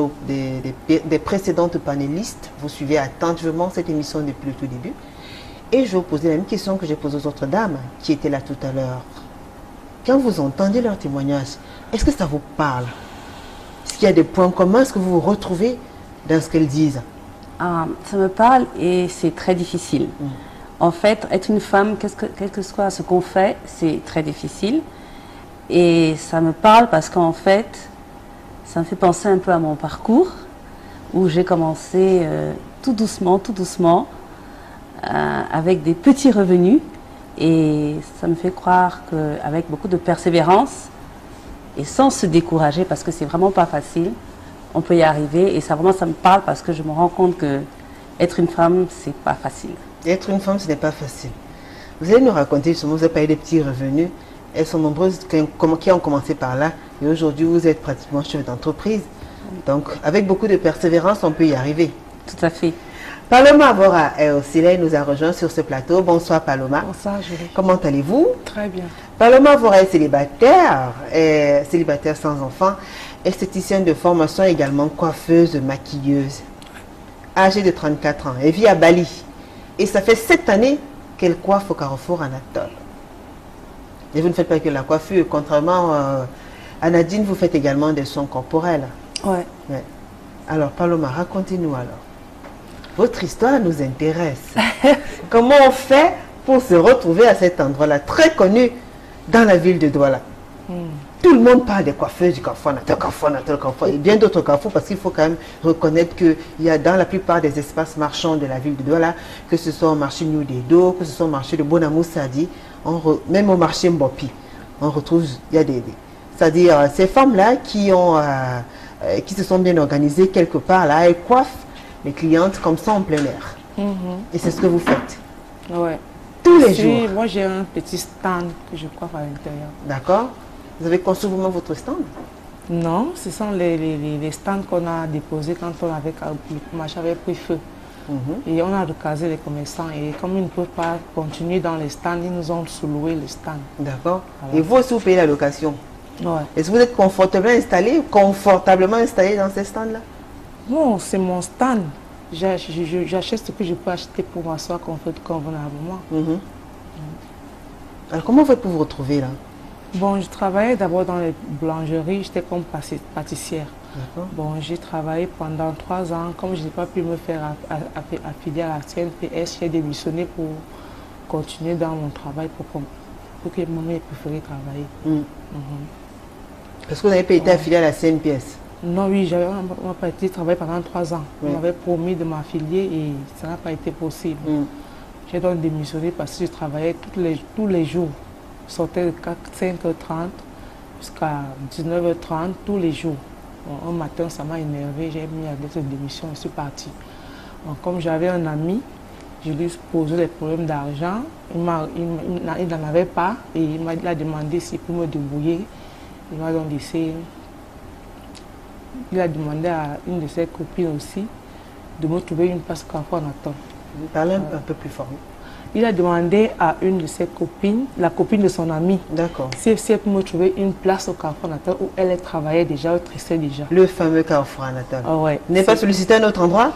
des précédentes panélistes. Vous suivez attentivement cette émission depuis le tout début. Et je vais vous poser la même question que j'ai posée aux autres dames qui étaient là tout à l'heure. Quand vous entendez leurs témoignages, est-ce que ça vous parle? Est-ce qu'il y a des points communs? Est-ce que vous vous retrouvez dans ce qu'elles disent?
Ça me parle et c'est très difficile. En fait, être une femme, quel que soit ce qu'on fait, c'est très difficile. Et ça me parle parce qu'en fait, ça me fait penser un peu à mon parcours, où j'ai commencé tout doucement, avec des petits revenus. Et ça me fait croire qu'avec beaucoup de persévérance, et sans se décourager, parce que c'est vraiment pas facile, on peut y arriver. Et ça vraiment, ça me parle parce que je me rends compte que être une femme, c'est pas facile.
Être une femme, ce n'est pas facile. Vous allez nous raconter, justement, vous avez parlé des petits revenus. Elles sont nombreuses qui ont commencé par là. Et aujourd'hui, vous êtes pratiquement chef d'entreprise. Donc, avec beaucoup de persévérance, on peut y arriver.
Tout à fait.
Paloma Avora est aussi là, elle nous a rejoint sur ce plateau. Bonsoir Paloma.
Bonsoir Julie.
Comment allez-vous?
Très bien.
Paloma Avora est célibataire sans enfant, esthéticienne de formation, également coiffeuse, maquilleuse. Âgée de 34 ans, elle vit à Bali. Et ça fait 7 années qu'elle coiffe au Carrefour Anatole. Et vous ne faites pas que la coiffure, contrairement à Nadine, vous faites également des soins corporels.
Ouais.
Alors Paloma, racontez-nous alors. Votre histoire nous intéresse. Comment on fait pour se retrouver à cet endroit-là, très connu dans la ville de Douala? Tout le monde parle des coiffeuses du Carrefour Anatole, et bien d'autres carrefours, parce qu'il faut quand même reconnaître qu'il y a dans la plupart des espaces marchands de la ville de Douala, que ce soit au marché New Dedo, que ce soit au marché de Bonamou Sadi, même au marché Mbopi, on retrouve, il y a c'est-à-dire ces femmes-là qui se sont bien organisées quelque part là, elles coiffent les clientes comme ça en plein air. Et c'est ce que vous faites?
Ouais.
Tous les jours?
Moi j'ai un petit stand que je coiffe à l'intérieur.
D'accord. Vous avez construit vous-même votre stand?
Non, ce sont les stands qu'on a déposés quand le marché avait pris feu. Et on a recasé les commerçants. Et comme ils ne peuvent pas continuer dans les stands, ils nous ont sous-loué les stands. D'accord.
Voilà. Et vous aussi, vous payez la location?
Ouais.
Est-ce que vous êtes confortablement installé dans ces stands-là?
Non, c'est mon stand. J'achète ce que je peux acheter pour m'asseoir convenablement.
Alors comment vous faites pour vous retrouver là?
Bon, je travaillais d'abord dans les boulangeries, j'étais comme pâtissière. Bon, j'ai travaillé pendant 3 ans. Comme je n'ai pas pu me faire affilier à la CNPS, j'ai démissionné pour continuer dans mon travail pour que moi ait préféré travailler.
Parce que vous n'avez pas été affilié à la CNPS?
Non, oui, on n'a pas été travailler pendant 3 ans. On m'avait promis de m'affilier et ça n'a pas été possible. J'ai donc démissionné parce que je travaillais tous les jours. Je sortais de 5h30 jusqu'à 19h30 tous les jours. Bon, un matin, ça m'a énervé, j'ai mis à cette démission et je suis partie. Bon, comme j'avais un ami, je lui ai posé des problèmes d'argent. Il n'en avait pas et il a demandé s'il pouvait me débrouiller. Il m'a donc laissé. Il a demandé à une de ses copines aussi de me trouver une place Carrefour Anatole.
Parlez un peu plus fort.
Il a demandé à une de ses copines, la copine de son ami, si elle peut me trouver une place au Carrefour Natal où elle travaillait déjà, elle tressait déjà.
Le fameux Carrefour Natal.
Ah ouais.
Vous n'avez pas sollicité un autre endroit?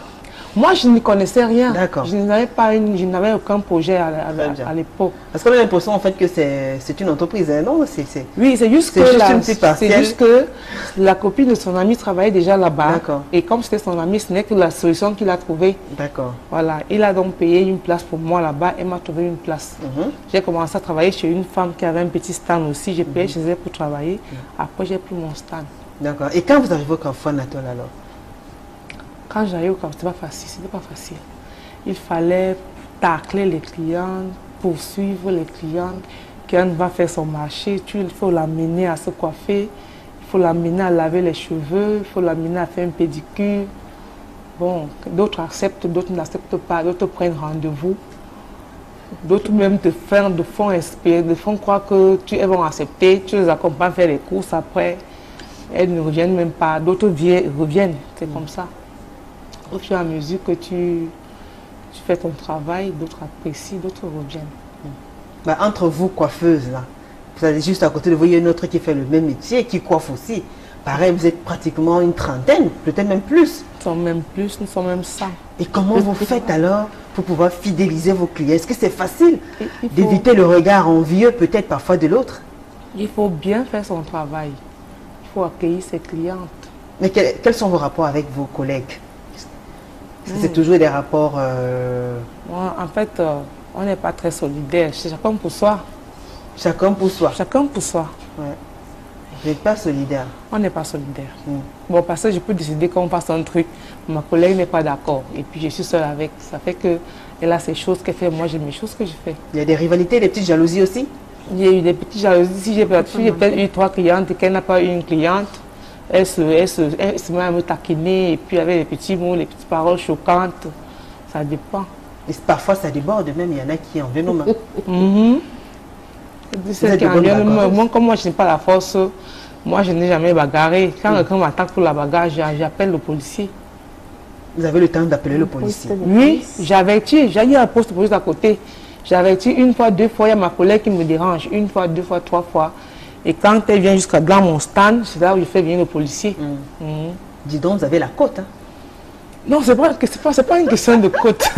Moi, je n'y connaissais rien.
D'accord.
Je n'avais aucun projet à l'époque.
Parce qu'on a l'impression en fait que c'est une entreprise, hein, non?
Oui, c'est juste que la copine de son ami travaillait déjà là-bas.
D'accord.
Et comme c'était son ami, ce n'est que la solution qu'il a trouvée.
D'accord.
Voilà. Il a donc payé une place pour moi là-bas et m'a trouvé une place. J'ai commencé à travailler chez une femme qui avait un petit stand aussi. J'ai payé chez elle pour travailler. Après, j'ai pris mon stand.
D'accord. Et quand vous arrivez au Carrefour Natal alors?
Quand j'arrive au Carrefour, c'était pas facile. Il fallait tacler les clients, poursuivre les clients. Quelqu'un va faire son marché, il faut l'amener à se coiffer, il faut l'amener à laver les cheveux, il faut l'amener à faire un pédicure. Bon, d'autres acceptent, d'autres n'acceptent pas, d'autres prennent rendez-vous. D'autres même te font espérer, te font croire que elles vont accepter, tu les accompagnes faire les courses après, elles ne reviennent même pas, d'autres reviennent, c'est comme ça. Au fur et à mesure que tu fais ton travail, d'autres apprécient, d'autres reviennent.
Bah, entre vous, coiffeuses, là, vous allez juste à côté de vous, il y a une autre qui fait le même métier, qui coiffe aussi. Pareil, vous êtes pratiquement une trentaine, peut-être même plus.
Nous sommes même plus, nous sommes même 100.
Et comment vous faites alors pour pouvoir fidéliser vos clients? Est-ce que c'est facile d'éviter le regard envieux, peut-être parfois de l'autre?
Il faut bien faire son travail. Il faut accueillir ses clientes.
Mais quels sont vos rapports avec vos collègues? C'est toujours des rapports...
En fait, on n'est pas très solidaires. C'est chacun pour soi.
Chacun pour soi? Chacun
pour soi.
Ouais. Vous n'êtes pas solidaire?
On n'est pas solidaire. Bon, parce que je peux décider qu'on fasse un truc. Ma collègue n'est pas d'accord. Et puis, je suis seule avec. Ça fait qu'elle a ses choses qu'elle fait. Moi, j'ai mes choses que je fais.
Il y a des rivalités, des petites jalousies aussi?
Il y a eu des petites jalousies. Si j'ai peut-être eu 3 clientes et qu'elle n'a pas eu une cliente, elle se met à me taquiner et puis avec les petits mots, les petites paroles choquantes. Ça dépend.
Et parfois, ça déborde même. Il y en a qui en viennent aux mains.
Comme moi, je n'ai pas la force, moi, je n'ai jamais bagarré. Quand quelqu'un m'attaque pour la bagarre, j'appelle le policier.
Vous avez le temps d'appeler le policier?
Oui, j'avertis. J'ai eu un poste de police à côté. J'avertis une fois, 2 fois, il y a ma collègue qui me dérange. 1 fois, 2 fois, 3 fois. Et quand elle vient jusqu'à dans mon stand, c'est là où je fais venir le policier.
Dis donc, vous avez la côte, hein?
Non, c'est pas une question de côte.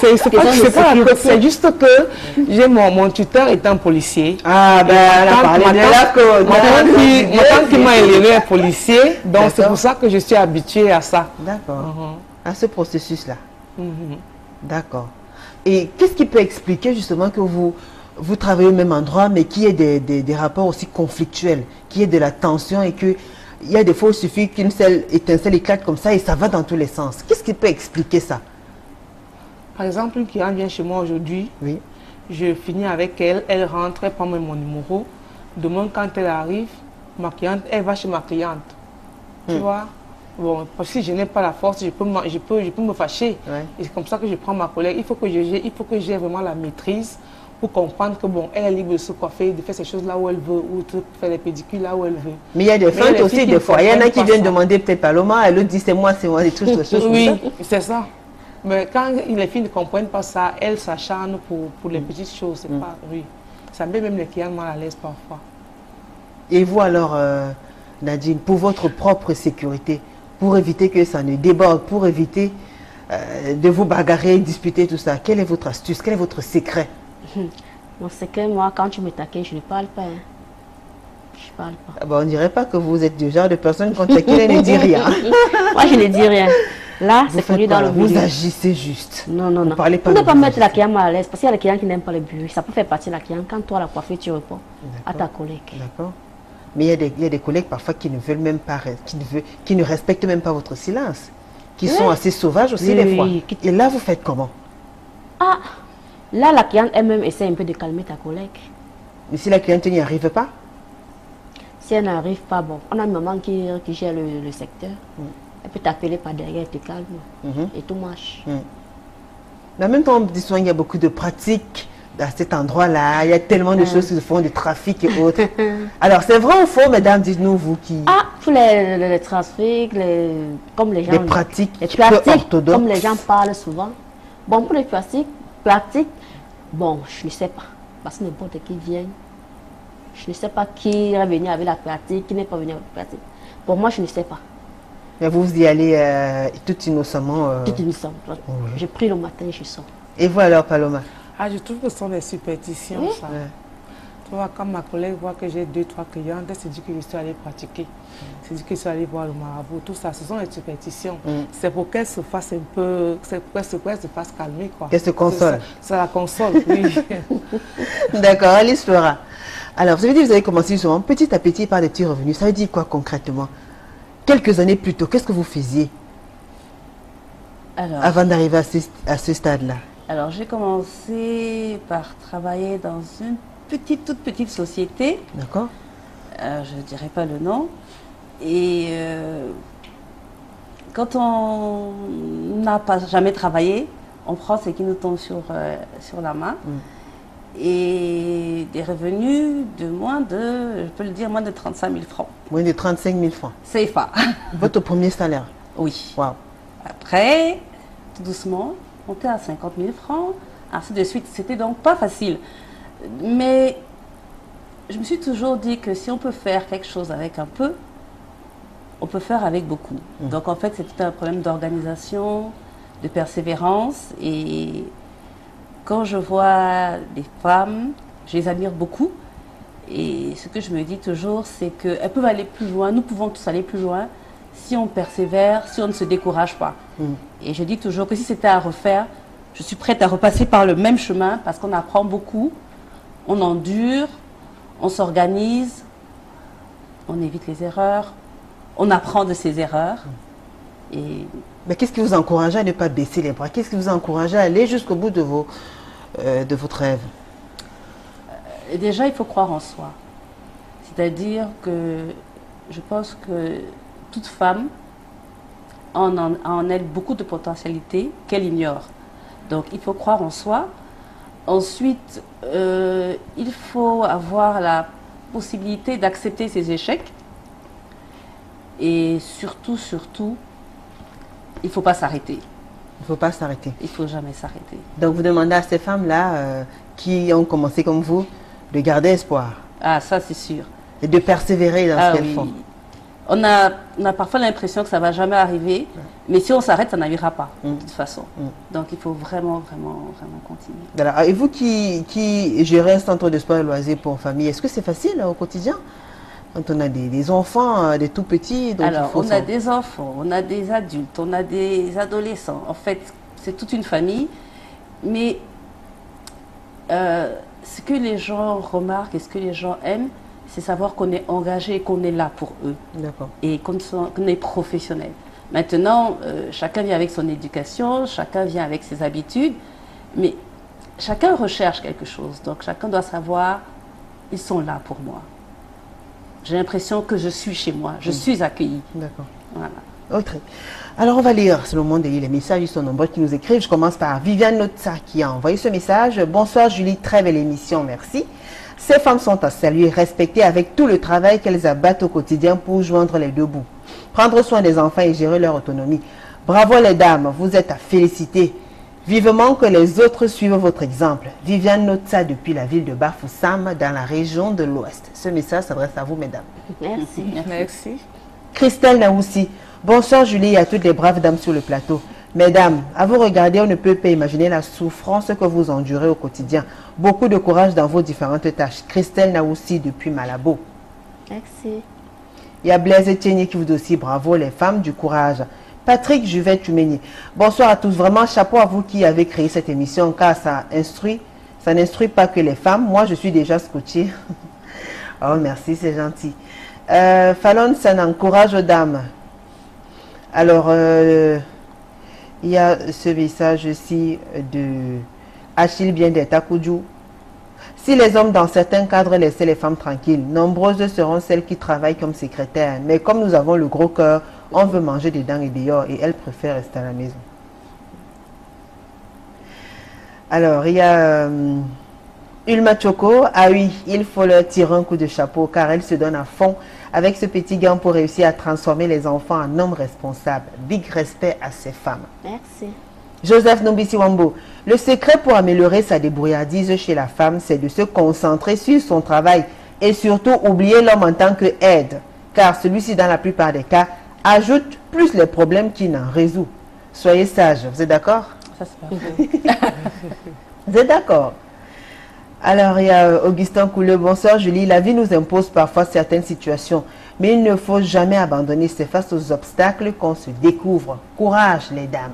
C'est pas la côte. C'est juste que j'ai mon tuteur est un policier.
Ah, ben, on a parlé de la côte.
Ma tante qui m'a élevé un policier, donc c'est pour ça que je suis habituée à ça.
D'accord. À ce processus-là. D'accord. Et qu'est-ce qui peut expliquer justement que vous travaillez au même endroit, mais qu'il y ait des rapports aussi conflictuels, qu'il y ait de la tension et que il y a des fois, il suffit qu'une seule étincelle éclate comme ça et ça va dans tous les sens. Qu'est-ce qui peut expliquer ça?
Par exemple, une cliente vient chez moi aujourd'hui.
Oui.
Je finis avec elle, elle rentre, elle prend mon numéro. Demain, quand elle arrive, ma cliente, elle va chez ma cliente. Tu vois? Bon, parce que si je n'ai pas la force, je peux me fâcher.
Ouais.
Et c'est comme ça que je prends ma collègue. Il faut que j'ai vraiment la maîtrise pour comprendre que bon, elle est libre de se coiffer, de faire ces choses là où elle veut, ou de faire les pédicules là où elle veut.
Mais il y a des feintes aussi, des fois. Il y en a qui viennent demander peut-être Paloma, et l'autre dit c'est moi, des trucs, des choses.
Oui, c'est ça. Mais quand les filles ne comprennent pas ça, elles s'acharnent pour les petites choses. Pas, oui. Ça met même les clients mal à l'aise parfois.
Et vous alors, Nadine, pour votre propre sécurité, pour éviter que ça ne déborde, pour éviter de vous bagarrer, disputer, tout ça, quelle est votre astuce, quel est votre secret?
Mon secret, moi, quand tu me taquines, je ne parle pas. Hein. Je parle pas.
Ah bah, on ne dirait pas que vous êtes du genre de personne qu'on taquine et ne dit rien.
Moi, je ne dis rien. Là, c'est connu dans le
Vous agissez juste.
Non, non, non.
Vous ne
pouvez pas mettre la cliente mal à l'aise parce qu'il y a des clients qui n'aiment pas le bruit. Ça peut faire partie de la cliente. Quand toi, la coiffure, tu réponds à ta collègue.
D'accord. Mais il y a des collègues parfois qui ne veulent même pas, qui ne respectent même pas votre silence, qui sont assez sauvages aussi des fois. Et là, vous faites comment?
Ah, là, la cliente elle-même essaie un peu de calmer ta collègue.
Mais si la cliente n'y arrive pas?
Si elle n'arrive pas, bon, on a une maman qui gère le secteur. Elle peut t'appeler par derrière, elle te calme. Et tout marche.
Mais en même temps, on dit souvent qu'il y a beaucoup de pratiques à cet endroit-là. Il y a tellement de choses qui se font, du trafic et autres. Alors, c'est vrai ou faux, mesdames, dites-nous, vous qui...
Ah, tous les trafics, comme les gens...
Les pratiques
orthodoxes. Comme les gens parlent souvent. Bon, pour les pratiques, bon, je ne sais pas. Parce que n'importe qui vient, je ne sais pas qui est venu avec la pratique, qui n'est pas venu avec la pratique. Pour moi, je ne sais pas.
Mais vous y allez tout innocemment
Tout innocemment. Oui. Je prie le matin et je sors.
Et vous alors, Paloma?
Ah, je trouve que ce sont des superstitions,
Oui.
ça. Tu vois, quand ma collègue voit que j'ai 2-3 clients, elle se dit que je suis allée pratiquer. Elle se dit que je suis allée voir le marabout, tout ça, ce sont des superstitions. C'est pour qu'elle se fasse un peu, c'est pour qu'elle se fasse calmer, quoi.
Qu'elle se console.
Ça la console, oui.
D'accord, Alice Flora. Alors, vous avez dit que vous avez commencé justement petit à petit par des petits revenus. Ça veut dire quoi concrètement? Quelques années plus tôt, qu'est-ce que vous faisiez avant d'arriver à ce stade-là?
Alors, j'ai commencé par travailler dans une toute petite société.
D'accord.
Je ne dirai pas le nom. Et quand on n'a jamais travaillé, on prend ce qui nous tombe sur la main. Et des revenus de moins de, je peux le dire, moins de 35 000 francs.
Moins de 35 000 francs.
CFA.
Votre premier salaire?
Oui.
Wow.
Après, tout doucement, monter à 50 000 francs, ainsi de suite. C'était donc pas facile. Mais je me suis toujours dit que si on peut faire quelque chose avec un peu, on peut faire avec beaucoup. Donc en fait, c'est tout un problème d'organisation, de persévérance. Et quand je vois des femmes, je les admire beaucoup. Et ce que je me dis toujours, c'est qu'elles peuvent aller plus loin. Nous pouvons tous aller plus loin si on persévère, si on ne se décourage pas. Et je dis toujours que si c'était à refaire, je suis prête à repasser par le même chemin parce qu'on apprend beaucoup, on endure, on s'organise, on évite les erreurs, on apprend de ses erreurs. Et
mais qu'est-ce qui vous encourage à ne pas baisser les bras? Qu'est-ce qui vous encourage à aller jusqu'au bout de votre rêve?
Déjà, il faut croire en soi. C'est-à-dire que je pense que toute femme a en elle beaucoup de potentialités qu'elle ignore. Donc, il faut croire en soi. Ensuite, il faut avoir la possibilité d'accepter ses échecs. Et surtout, il ne faut pas s'arrêter.
Il ne faut pas s'arrêter.
Il ne faut jamais s'arrêter.
Donc, vous demandez à ces femmes-là qui ont commencé comme vous de garder espoir.
Ah, ça, c'est sûr.
Et de persévérer dans ce qu'elles font.
On a parfois l'impression que ça ne va jamais arriver, mais si on s'arrête, ça n'arrivera pas, de toute façon. Donc, il faut vraiment continuer.
Alors, et vous qui gérez un centre de sport et loisirs pour famille, est-ce que c'est facile au quotidien? Quand on a des enfants, des tout petits, donc
alors, on a des enfants, on a des adultes, on a des adolescents. En fait, c'est toute une famille. Mais ce que les gens remarquent et ce que les gens aiment, c'est savoir qu'on est engagé et qu'on est là pour eux.
D'accord.
Et qu'on est professionnel. Maintenant, chacun vient avec son éducation, chacun vient avec ses habitudes, mais chacun recherche quelque chose. Donc, chacun doit savoir, ils sont là pour moi. J'ai l'impression que je suis chez moi, je suis accueillie.
D'accord.
Voilà.
Autre. Alors, on va lire, c'est le moment de lire les messages, ils sont nombreux qui nous écrivent. Je commence par Viviane Notsa qui a envoyé ce message. Bonsoir Julie, très belle émission, merci. Ces femmes sont à saluer, respectées avec tout le travail qu'elles abattent au quotidien pour joindre les deux bouts. Prendre soin des enfants et gérer leur autonomie. Bravo les dames, vous êtes à féliciter. Vivement que les autres suivent votre exemple. Viviane Notsa depuis la ville de Bafoussam dans la région de l'Ouest. Ce message s'adresse à vous, mesdames.
Merci.
Merci.
Christelle Naoussi. Bonsoir Julie et à toutes les braves dames sur le plateau. Mesdames, à vous regarder, on ne peut pas imaginer la souffrance que vous endurez au quotidien. Beaucoup de courage dans vos différentes tâches. Christelle Naoussi depuis Malabo.
Merci.
Il y a Blaise Etienne qui vous dit aussi bravo les femmes du courage. Patrick Juvet-Tumeni. Bonsoir à tous. Vraiment chapeau à vous qui avez créé cette émission car ça n'instruit pas que les femmes. Moi, je suis déjà scotchée. Oh, merci, c'est gentil. Fallon, ça n'encourage aux dames. Alors, il y a ce message aussi de Achille Biendeta Koudjou. Si les hommes dans certains cadres laissaient les femmes tranquilles, nombreuses seront celles qui travaillent comme secrétaires. Mais comme nous avons le gros cœur, on veut manger dedans et dehors et elles préfèrent rester à la maison. Alors, il y a Ulma Choco. Ah oui, il faut leur tirer un coup de chapeau car elles se donnent à fond avec ce petit gant pour réussir à transformer les enfants en hommes responsables. Big respect à ces femmes.
Merci.
Joseph Nombisi Wambo, le secret pour améliorer sa débrouillardise chez la femme, c'est de se concentrer sur son travail et surtout oublier l'homme en tant qu'aide, car celui-ci, dans la plupart des cas, ajoute plus les problèmes qu'il n'en résout. Soyez sage, vous êtes d'accord?
Ça, c'est pas faux.
Vous êtes d'accord? Alors, il y a Augustin Couleux. Bonsoir Julie, la vie nous impose parfois certaines situations, mais il ne faut jamais abandonner. C'est face aux obstacles qu'on se découvre. Courage les dames.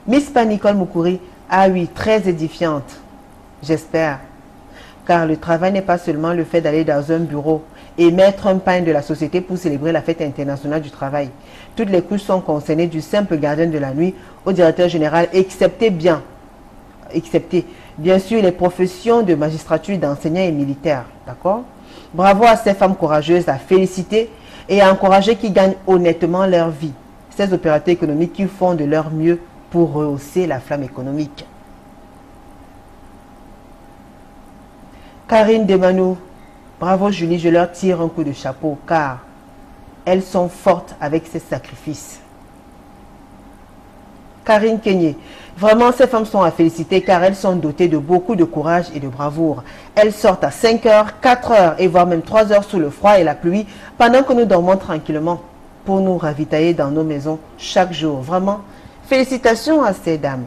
Miss Panicole Moukouri, ah oui, très édifiante, j'espère. Car le travail n'est pas seulement le fait d'aller dans un bureau et mettre un pain de la société pour célébrer la fête internationale du travail. Toutes les couches sont concernées, du simple gardien de la nuit au directeur général, excepté bien sûr les professions de magistrature, d'enseignants et militaires. D'accord? Bravo à ces femmes courageuses, à féliciter et à encourager qui gagnent honnêtement leur vie. Ces opérateurs économiques qui font de leur mieux pour rehausser la flamme économique. Karine Demanou, bravo Julie, je leur tire un coup de chapeau car elles sont fortes avec ces sacrifices. Karine Kenyé, vraiment ces femmes sont à féliciter car elles sont dotées de beaucoup de courage et de bravoure. Elles sortent à 5 heures, 4 heures et voire même 3 heures sous le froid et la pluie pendant que nous dormons tranquillement pour nous ravitailler dans nos maisons chaque jour. Vraiment, félicitations à ces dames.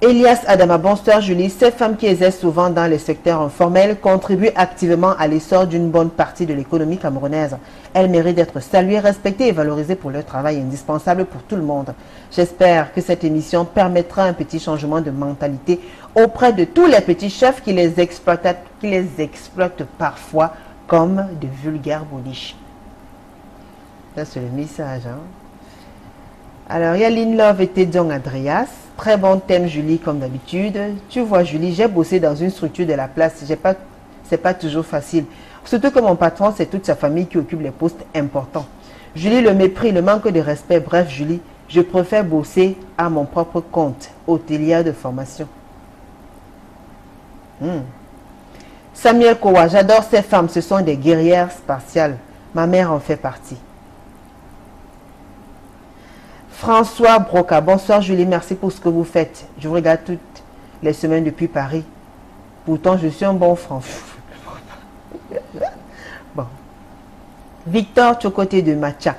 Elias Adama, bonsoir Julie. Ces femmes qui exercent souvent dans les secteurs informels contribuent activement à l'essor d'une bonne partie de l'économie camerounaise. Elles méritent d'être saluées, respectées et valorisées pour leur travail indispensable pour tout le monde. J'espère que cette émission permettra un petit changement de mentalité auprès de tous les petits chefs qui les exploitent parfois comme de vulgaires bouliches. Ça c'est le message. Hein? Alors, il y a Lynn Love et Tédion Andreas. Très bon thème, Julie, comme d'habitude. Tu vois, Julie, j'ai bossé dans une structure de la place. C'est pas toujours facile. Surtout que mon patron, c'est toute sa famille qui occupe les postes importants. Julie, le mépris, le manque de respect. Bref, Julie, je préfère bosser à mon propre compte, hôtelière de formation. Samuel Kowa, j'adore ces femmes. Ce sont des guerrières spatiales. Ma mère en fait partie. François Broca, bonsoir Julie, merci pour ce que vous faites. Je vous regarde toutes les semaines depuis Paris. Pourtant, je suis un bon franc. Bon. Victor Chocoté de Macha.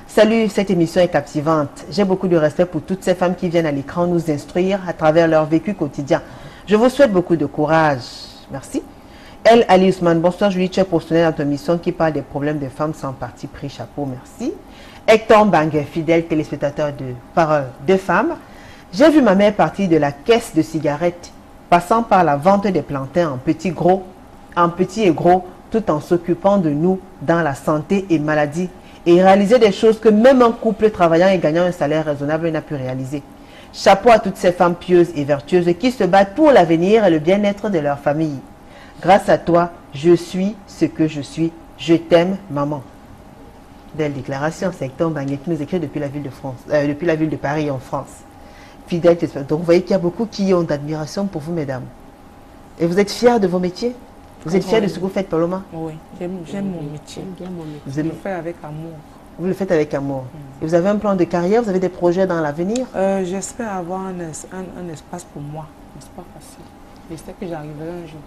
Salut, cette émission est captivante. J'ai beaucoup de respect pour toutes ces femmes qui viennent à l'écran nous instruire à travers leur vécu quotidien. Je vous souhaite beaucoup de courage. Merci. El Ali Ousmane, bonsoir Julie, tu es postulée dans ton émission qui parle des problèmes des femmes sans parti pris. Chapeau, merci. Hector Bangue, fidèle téléspectateur de Parole de Femmes. J'ai vu ma mère partir de la caisse de cigarettes, passant par la vente des plantains en petit et gros, tout en s'occupant de nous dans la santé et maladie, et réaliser des choses que même un couple travaillant et gagnant un salaire raisonnable n'a pu réaliser. Chapeau à toutes ces femmes pieuses et vertueuses qui se battent pour l'avenir et le bien-être de leur famille. Grâce à toi, je suis ce que je suis. Je t'aime, maman. Belle déclaration, c'est Hector Banguet qui nous écrit depuis la ville de France, depuis la ville de Paris en France. Fidèle, donc vous voyez qu'il y a beaucoup qui ont d'admiration pour vous, mesdames. Et vous êtes fiers de vos métiers? Vous êtes fiers de ce que vous faites, Paloma?
Oui, j'aime mon métier.
Vous aimez...
le fais avec amour.
Vous le faites avec amour. Et vous avez un plan de carrière? Vous avez des projets dans l'avenir?
J'espère avoir un espace pour moi. C'est pas facile. J'espère que j'arriverai un jour.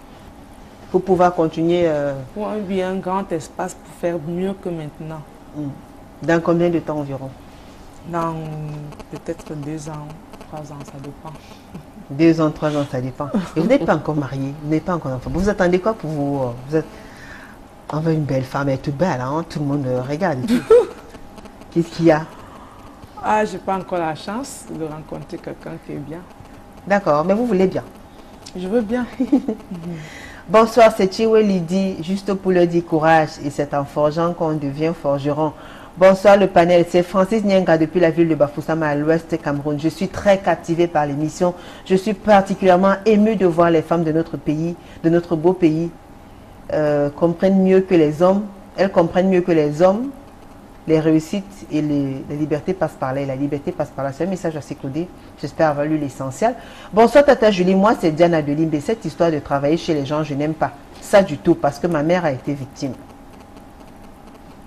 Pour pouvoir continuer...
Pour un grand espace pour faire mieux que maintenant.
Dans combien de temps environ?
Dans peut-être 2 ans, 3 ans, ça dépend.
2 ans, 3 ans, ça dépend. Et vous n'êtes pas encore marié, vous n'êtes pas encore enfant. Vous attendez quoi pour vous? Vous êtes enfin une belle femme, elle est toute belle, hein? Tout le monde regarde. Qu'est-ce qu'il y a?
Ah, je n'ai pas encore la chance de rencontrer quelqu'un qui est bien.
D'accord, mais vous voulez bien?
Je veux bien.
Bonsoir, c'est Chiwe Lydie, juste pour le dire courage, et c'est en forgeant qu'on devient forgeron. Bonsoir le panel, c'est Francis Nyenga depuis la ville de Bafoussama à l'ouest Cameroun. Je suis très captivée par l'émission. Je suis particulièrement émue de voir les femmes de notre pays, de notre beau pays, comprennent mieux que les hommes. Elles comprennent mieux que les hommes. Les réussites et les libertés passent par là. Et la liberté passe par là. C'est un message assez codé. J'espère avoir lu l'essentiel. Bonsoir Tata Julie, moi c'est Diana de Limbe. Cette histoire de travailler chez les gens, je n'aime pas ça du tout parce que ma mère a été victime.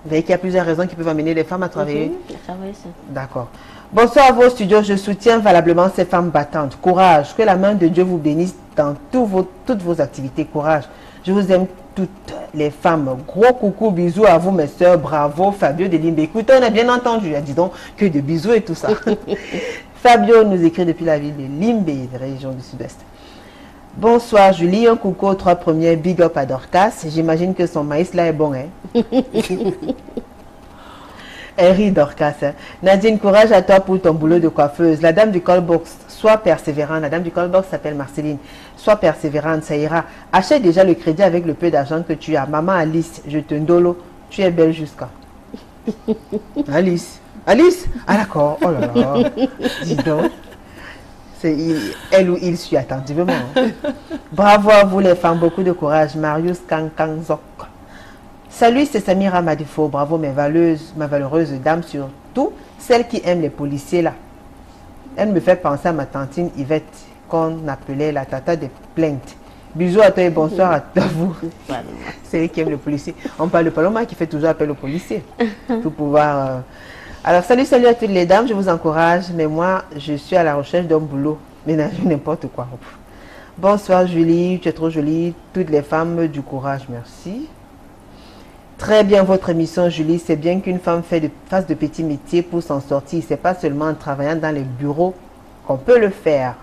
Vous voyez qu'il y a plusieurs raisons qui peuvent amener les femmes à travailler.
Travailler, ça.
D'accord. Bonsoir à vos studios, je soutiens valablement ces femmes battantes. Courage, que la main de Dieu vous bénisse dans toutes vos activités. Courage. Je vous aime toutes les femmes. Gros coucou, bisous à vous mes soeurs. Bravo, Fabio de Limbe. Écoutez, on a bien entendu, dis donc, que de bisous et tout ça. Fabio nous écrit depuis la ville de Limbe, région du sud-est. Bonsoir Julie, un coucou aux 3 premiers, big up à Dorcas. J'imagine que son maïs là est bon, hein. Elle rit Dorcas. Hein. Nadine, courage à toi pour ton boulot de coiffeuse. La dame du callbox, sois persévérante. La dame du callbox s'appelle Marceline. Sois persévérante, ça ira. Achète déjà le crédit avec le peu d'argent que tu as. Maman Alice, je te ndolo. Tu es belle jusqu'à. Alice. Alice? Ah d'accord. Oh là là. Dis donc. C'est elle ou il suit attentivement. Bravo à vous les femmes, beaucoup de courage. Marius Kankangzok. Salut, c'est Samira Madifo. Bravo ma valeureuse dame, surtout celle qui aime les policiers là. Elle me fait penser à ma tantine Yvette, qu'on appelait la tata des plaintes. Bisous à toi et bonsoir à vous. C'est elle qui aime les policiers. On parle de Paloma qui fait toujours appel aux policiers. Pour pouvoir... Alors, salut à toutes les dames, je vous encourage, mais moi, je suis à la recherche d'un boulot. Ménage n'importe quoi. Bonsoir Julie, tu es trop jolie. Toutes les femmes du courage, merci. Très bien votre émission Julie, c'est bien qu'une femme fasse de petits métiers pour s'en sortir. C'est pas seulement en travaillant dans les bureaux qu'on peut le faire.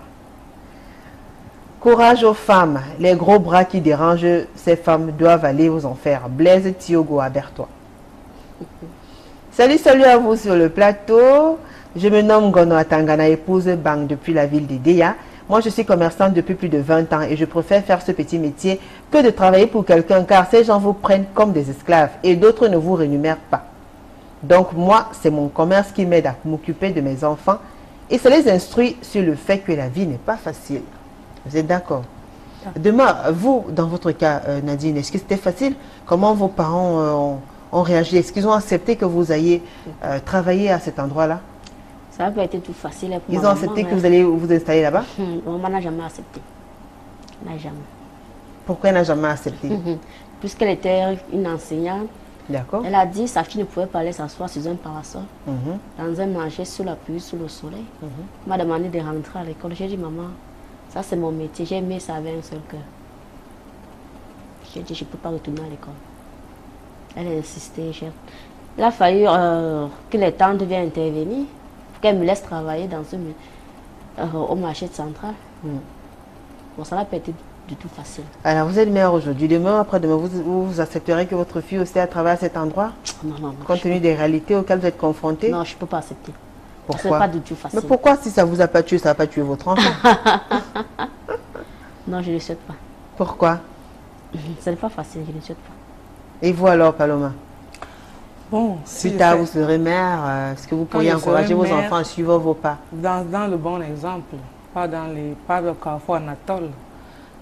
Courage aux femmes, les gros bras qui dérangent ces femmes doivent aller aux enfers. Blaise Tiogo à Bertois. Salut à vous sur le plateau. Je me nomme Gono Atangana, épouse Bang depuis la ville d'Idéa. Moi, je suis commerçante depuis plus de 20 ans et je préfère faire ce petit métier que de travailler pour quelqu'un car ces gens vous prennent comme des esclaves et d'autres ne vous rémunèrent pas. Donc moi, c'est mon commerce qui m'aide à m'occuper de mes enfants et ça les instruit sur le fait que la vie n'est pas facile. Vous êtes d'accord? Demain, vous, dans votre cas, Nadine, est-ce que c'était facile? Comment vos parents ont réagi? Est-ce qu'ils ont accepté que vous ayez travaillé à cet endroit-là?
Ça n'a pas été tout facile pour
Ils ont accepté que vous allez vous installer là-bas?
Maman n'a jamais accepté. Elle n'a jamais.
Pourquoi elle n'a jamais accepté?
Puisqu'elle était une enseignante, elle a dit que sa fille ne pouvait pas aller s'asseoir sur un parasol, dans un manger sous la pluie, sous le soleil. Elle m'a demandé de rentrer à l'école. J'ai dit, maman, ça c'est mon métier, j'ai aimé ça avec un seul cœur. J'ai dit, je ne peux pas retourner à l'école. Elle a insisté. Il a fallu que les tantes viennent intervenir pour qu'elle me laisse travailler dans au marché central. Bon, ça n'a pas été du tout facile. Alors, vous êtes mère aujourd'hui. Demain, après-demain, vous accepterez que votre fille aussi a travaillé à cet endroit? Non. Compte tenu des réalités auxquelles vous êtes confrontée? Non, je ne peux pas accepter. Pourquoi? Ce n'est pas du tout facile. Mais pourquoi, si ça ne vous a pas tué, ça ne va pas tuer votre enfant? Non, je ne le souhaite pas. Pourquoi? Ce n'est pas facile, je ne le souhaite pas. Et vous alors, Paloma? Bon, si plus tard vous serez mère, est-ce que vous pourriez encourager vos enfants à suivre vos pas? Dans le bon exemple, pas dans le carrefour Anatole.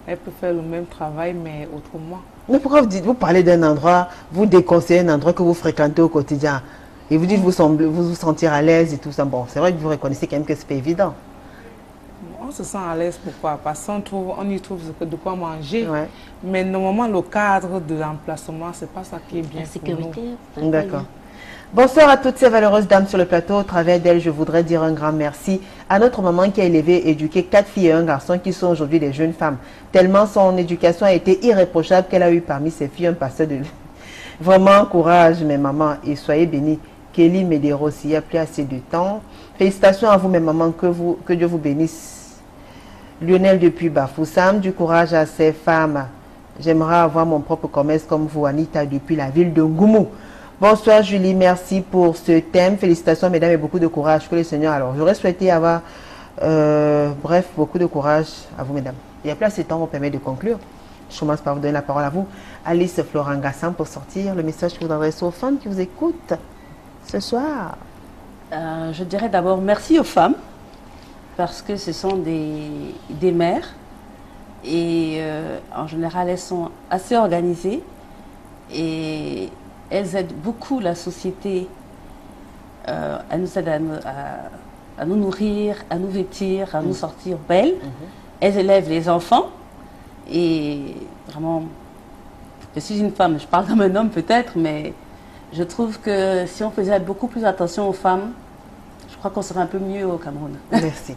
Elle peut faire le même travail, mais autrement. Mais pourquoi vous parlez d'un endroit, vous déconseillez un endroit que vous fréquentez au quotidien et vous dites vous sentir à l'aise et tout ça? Bon, c'est vrai que vous reconnaissez quand même que c'est pas évident. On se sent à l'aise, pourquoi? Parce qu'on y trouve de quoi manger. Ouais. Mais normalement, le cadre de l'emplacement, c'est pas ça qui est bien. La sécurité. D'accord. Bonsoir à toutes ces valeureuses dames sur le plateau. Au travers d'elles, je voudrais dire un grand merci à notre maman qui a élevé et éduqué 4 filles et un garçon qui sont aujourd'hui des jeunes femmes. Tellement son éducation a été irréprochable qu'elle a eu parmi ses filles un passé de... Vraiment, courage mes mamans et soyez bénis. Kelly Medero, s'il n'y a plus assez de temps. Félicitations à vous mes mamans, que Dieu vous bénisse. Lionel depuis Bafoussam, du courage à ces femmes. J'aimerais avoir mon propre commerce comme vous, Anita, depuis la ville de Ngoumou. Bonsoir Julie, merci pour ce thème. Félicitations mesdames et beaucoup de courage. Que le Seigneur, alors j'aurais souhaité avoir, bref, beaucoup de courage à vous mesdames. Il y a plus assez de temps pour permettre de conclure. Je commence par vous donner la parole à vous. Alice Florent Gassan pour sortir le message que vous adressez aux femmes qui vous écoutent ce soir.
Je dirais d'abord merci aux femmes. Parce que ce sont des mères et en général elles sont assez organisées et elles aident beaucoup la société, elles nous aident à nous nourrir, à nous vêtir, à nous sortir belles. Elles élèvent les enfants et vraiment, je suis une femme, je parle comme un homme peut-être, mais Je trouve que si on faisait beaucoup plus attention aux femmes, je crois qu'on serait un peu mieux au Cameroun.
Merci.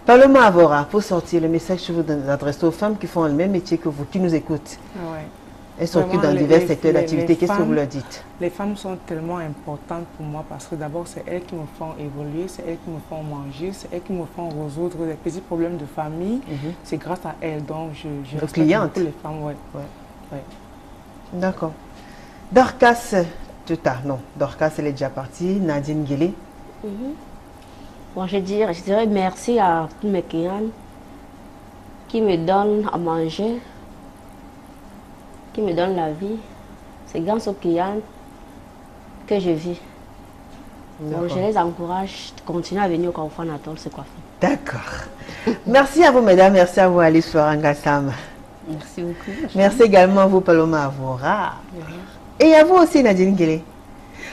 Parlement Avora, pour sortir le message que vous adressez aux femmes qui font le même métier que vous, qui nous écoutent.
Ouais.
Elles s'occupent dans divers secteurs d'activité. Qu'est-ce que vous leur dites?
Les femmes sont tellement importantes pour moi parce que d'abord, c'est elles qui me font évoluer, c'est elles qui me font manger, c'est elles qui me font résoudre des petits problèmes de famille. C'est grâce à elles. Donc, je respecte beaucoup les femmes. Ouais.
D'accord. Dorcas, non, Dorcas, elle est déjà partie. Nadine Guélé.
Bon, je dirais merci à tous mes clients qui me donnent à manger, qui me donnent la vie. C'est grâce aux clients que je vis. Donc, je les encourage de continuer à venir au Carrefour Natal se coiffer.
D'accord. Merci à vous, mesdames. Merci à vous, Alice Florangassam.
Merci beaucoup.
Merci également à vous, Paloma Avora. Et à vous aussi, Nadine Guélé.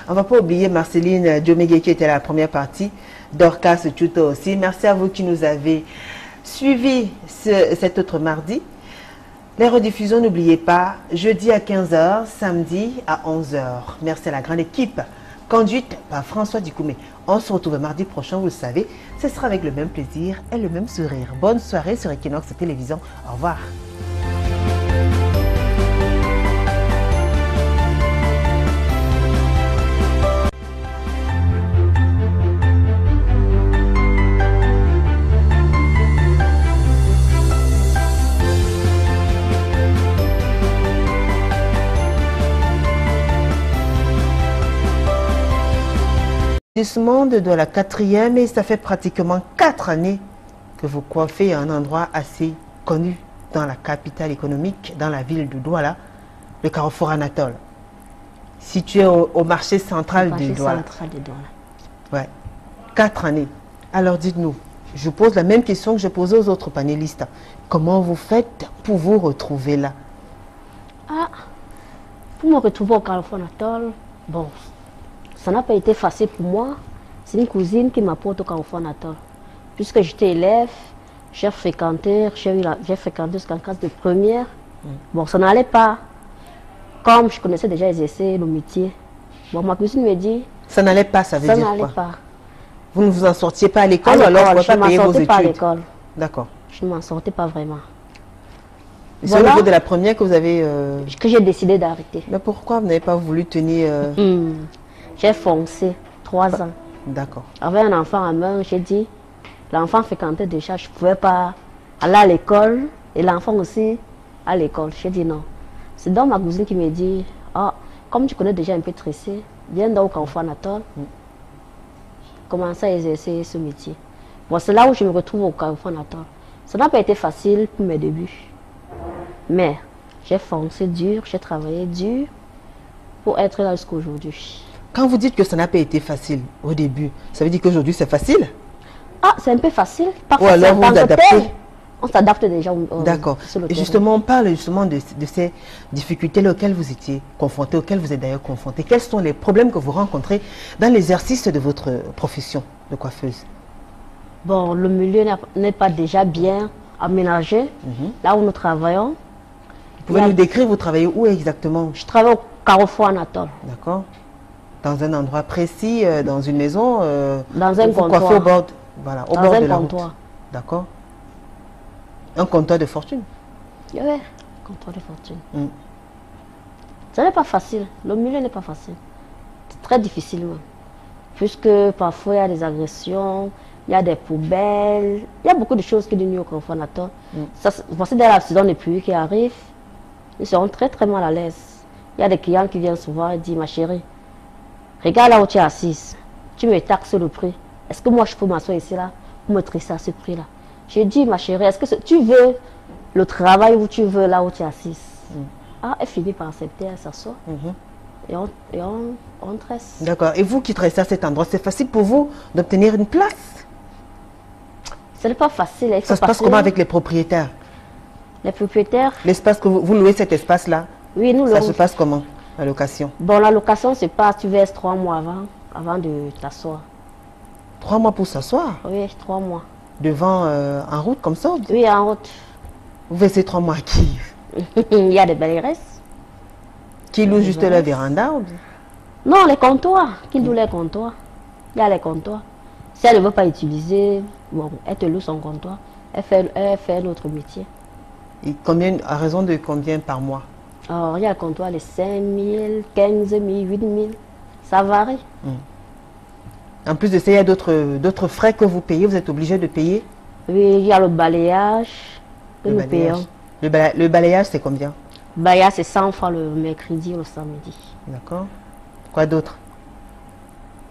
On ne va pas oublier Marceline Diomégué qui était à la première partie. Dorcas Tuto aussi. Merci à vous qui nous avez suivis cet autre mardi. Les rediffusions, n'oubliez pas, jeudi à 15 h, samedi à 11 h. Merci à la grande équipe, conduite par François Dikoumé. On se retrouve mardi prochain, vous le savez. Ce sera avec le même plaisir et le même sourire. Bonne soirée sur Equinox Télévision. Au revoir. De la 4e et ça fait pratiquement 4 années que vous coiffez à un endroit assez connu dans la capitale économique, dans la ville de Douala, le Carrefour Anatole, situé au marché central de Douala. Ouais. 4 années. Alors dites-nous, je pose la même question que je posais aux autres panélistes. Comment vous faites pour vous retrouver là?
Pour me retrouver au Carrefour Anatole, bon, ça n'a pas été facile pour moi. C'est une cousine qui m'apporte au Carrefour Natal. Puisque j'étais élève, j'ai fréquenté jusqu'en classe de première. Bon, ça n'allait pas. Comme je connaissais déjà exercer le métier. Bon, ma cousine me dit...
Ça n'allait pas, ça veut dire quoi? Ça n'allait
pas.
Vous ne vous en sortiez pas à l'école, alors vous ne pouvez pas payer vos études?
Je ne m'en sortais pas à l'école.
D'accord.
Je ne m'en sortais pas vraiment.
C'est au niveau de la première que vous avez...
Que j'ai décidé d'arrêter.
Mais pourquoi vous n'avez pas voulu tenir...
J'ai foncé 3 ans.
D'accord.
Avec un enfant à main, j'ai dit, l'enfant fréquentait déjà, je ne pouvais pas aller à l'école et l'enfant aussi à l'école. J'ai dit non. C'est donc ma cousine qui me dit, comme tu connais déjà un peu tressé, viens donc au Carrefour Natal, commence à exercer ce métier. Bon, c'est là où je me retrouve au Carrefour Natal. Ça n'a pas été facile pour mes débuts. Mais j'ai foncé dur, j'ai travaillé dur pour être là jusqu'à aujourd'hui.
Quand vous dites que ça n'a pas été facile au début, ça veut dire qu'aujourd'hui c'est facile?
C'est un peu facile.
Ou alors vous vous adaptez?
On s'adapte déjà.
D'accord. Et justement, on parle justement de ces difficultés auxquelles vous étiez confrontés, auxquelles vous êtes d'ailleurs confrontés. Quels sont les problèmes que vous rencontrez dans l'exercice de votre profession de coiffeuse?
Bon, le milieu n'est pas déjà bien aménagé. Là où nous travaillons.
Vous pouvez nous décrire, vous travaillez où exactement?
Je travaille au Carrefour Anatole.
D'accord. Dans un endroit précis, dans une maison,
dans un comptoir.
Au bord, voilà, au bord de la route. D'accord. Un comptoir de fortune.
Oui, comptoir de fortune. Ce n'est pas facile. Le milieu n'est pas facile. C'est très difficile même. Puisque parfois il y a des agressions, il y a des poubelles, il y a beaucoup de choses qui nous au Carrefour Natal. Voici dans la saison des pluies qui arrive, ils seront très très mal à l'aise. Il y a des clients qui viennent souvent et disent, ma chérie, regarde là où tu es assise, tu me taxes le prix. Est-ce que moi je peux m'asseoir ici là pour me tresser à ce prix-là? J'ai dit, ma chérie, est-ce que tu veux le travail ou tu veux là où tu es assise? Elle finit par accepter, elle s'assoit. Et on tresse.
D'accord. Et vous qui tressez à cet endroit, c'est facile pour vous d'obtenir une place?
Ce n'est pas facile.
Ça se passe comment avec les propriétaires?
Les propriétaires?
L'espace que vous louez, cet espace-là?
Oui, nous louons.
Ça se passe comment, la location?
Bon, la location se passe, tu verses 3 mois avant de t'asseoir.
3 mois pour s'asseoir?
Oui, 3 mois.
Devant, en route comme ça?
Oui, en route.
Vous versez 3 mois à qui?
Il y a des belles restes.
Qui louent juste la véranda?
Non, les comptoirs. Qui loue les comptoirs? Il y a les comptoirs. Si elle ne veut pas utiliser, bon, elle te loue son comptoir. Elle fait l'autre métier.
Et combien, à raison de combien par mois?
Alors, il y a le comptoir, les 5 000, 15 000, 8 000. Ça varie.
En plus de ça, il y a d'autres frais que vous payez, vous êtes obligé de payer?
Oui, il y a le balayage que nous payons.
Le balayage, c'est combien?
Le balayage, c'est 100 francs le mercredi ou le samedi. D'accord.
Quoi d'autre?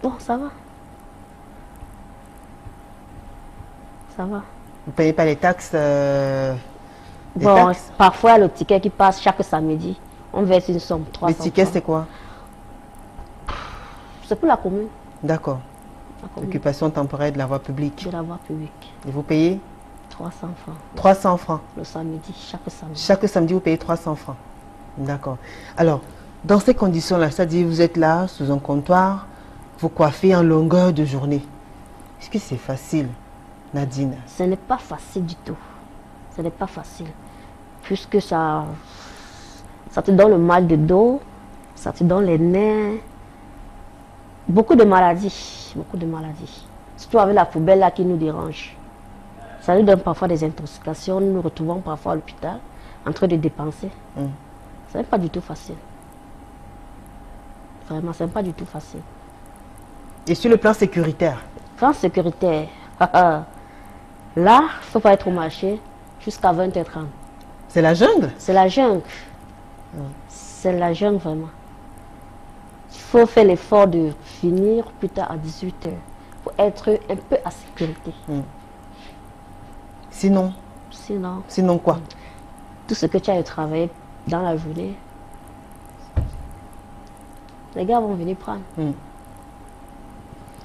Bon, ça va. Ça va.
Vous ne payez pas les taxes
bon, parfois, le ticket qui passe chaque samedi, on verse une somme, 300 francs.
Le ticket, c'est quoi?
C'est pour la commune.
D'accord. Occupation temporaire de la voie publique.
De la voie publique.
Et vous payez?
300 francs.
300 francs.
Le samedi, chaque samedi.
Chaque samedi, vous payez 300 francs. D'accord. Alors, dans ces conditions-là, c'est-à-dire vous êtes là, sous un comptoir, vous coiffez en longueur de journée. Est-ce que c'est facile, Nadine?
Ce n'est pas facile du tout. Ce n'est pas facile. Puisque ça te donne le mal de dos, ça te donne les nerfs. Beaucoup de maladies. Beaucoup de maladies. Surtout avec la poubelle là qui nous dérange. Ça nous donne parfois des intoxications. Nous nous retrouvons parfois à l'hôpital en train de dépenser. Ce n'est pas du tout facile. Vraiment, ce n'est pas du tout facile.
Et sur le plan sécuritaire?
Plan sécuritaire. Là, il ne faut pas être au marché jusqu'à 20h30.
C'est la jungle? C'est
la jungle. C'est la jungle vraiment. Il faut faire l'effort de finir plus tard à 18h pour être un peu à sécurité.
Sinon? Sinon quoi?
Tout ce que tu as travaillé dans la journée, les gars vont venir prendre.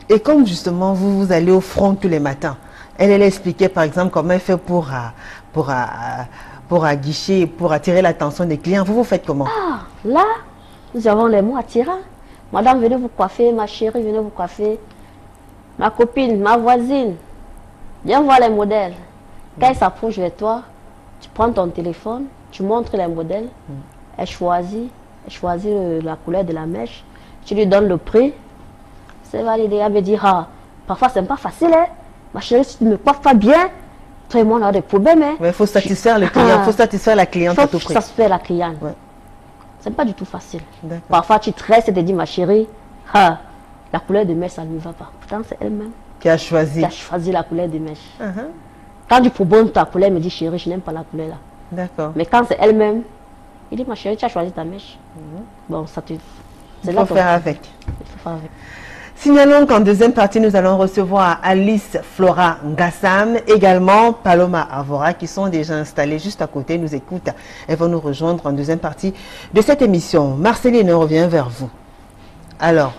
Et comme justement vous allez au front tous les matins, elle expliquait par exemple comment elle fait pour aguicher, pour attirer l'attention des clients. Vous faites comment?
Ah, là, nous avons les mots attirants. Madame, venez vous coiffer, ma chérie, venez vous coiffer. Ma copine, ma voisine, viens voir les modèles. Quand elle s'approche de toi, tu prends ton téléphone, tu montres les modèles, elle choisit la couleur de la mèche, tu lui donnes le prix, c'est validé. Elle me dit, ah, parfois c'est pas facile, hein? Ma chérie, si tu ne me coiffes pas bien, toi et moi on a des problèmes. Hein?
Mais il faut satisfaire le client, il faut satisfaire la cliente à tout prix.
Il faut satisfaire la cliente. C'est pas du tout facile. Parfois tu tresses et te dis, ma chérie, ah, la couleur de mèche, ça ne me va pas. Pourtant, c'est elle-même
qui a choisi
la couleur de mèche. Quand tu proposes ta couleur, elle me dit, chérie, je n'aime pas la couleur là.
D'accord.
Mais quand c'est elle-même, il dit, ma chérie, tu as choisi ta mèche. Bon, ça te...
Il faut faire avec.
Il faut faire avec.
Signalons qu'en deuxième partie, nous allons recevoir Alice Flora Ngassam, également Paloma Avora, qui sont déjà installés juste à côté, nous écoutent. Elles vont nous rejoindre en deuxième partie de cette émission. Marceline, on revient vers vous. Alors,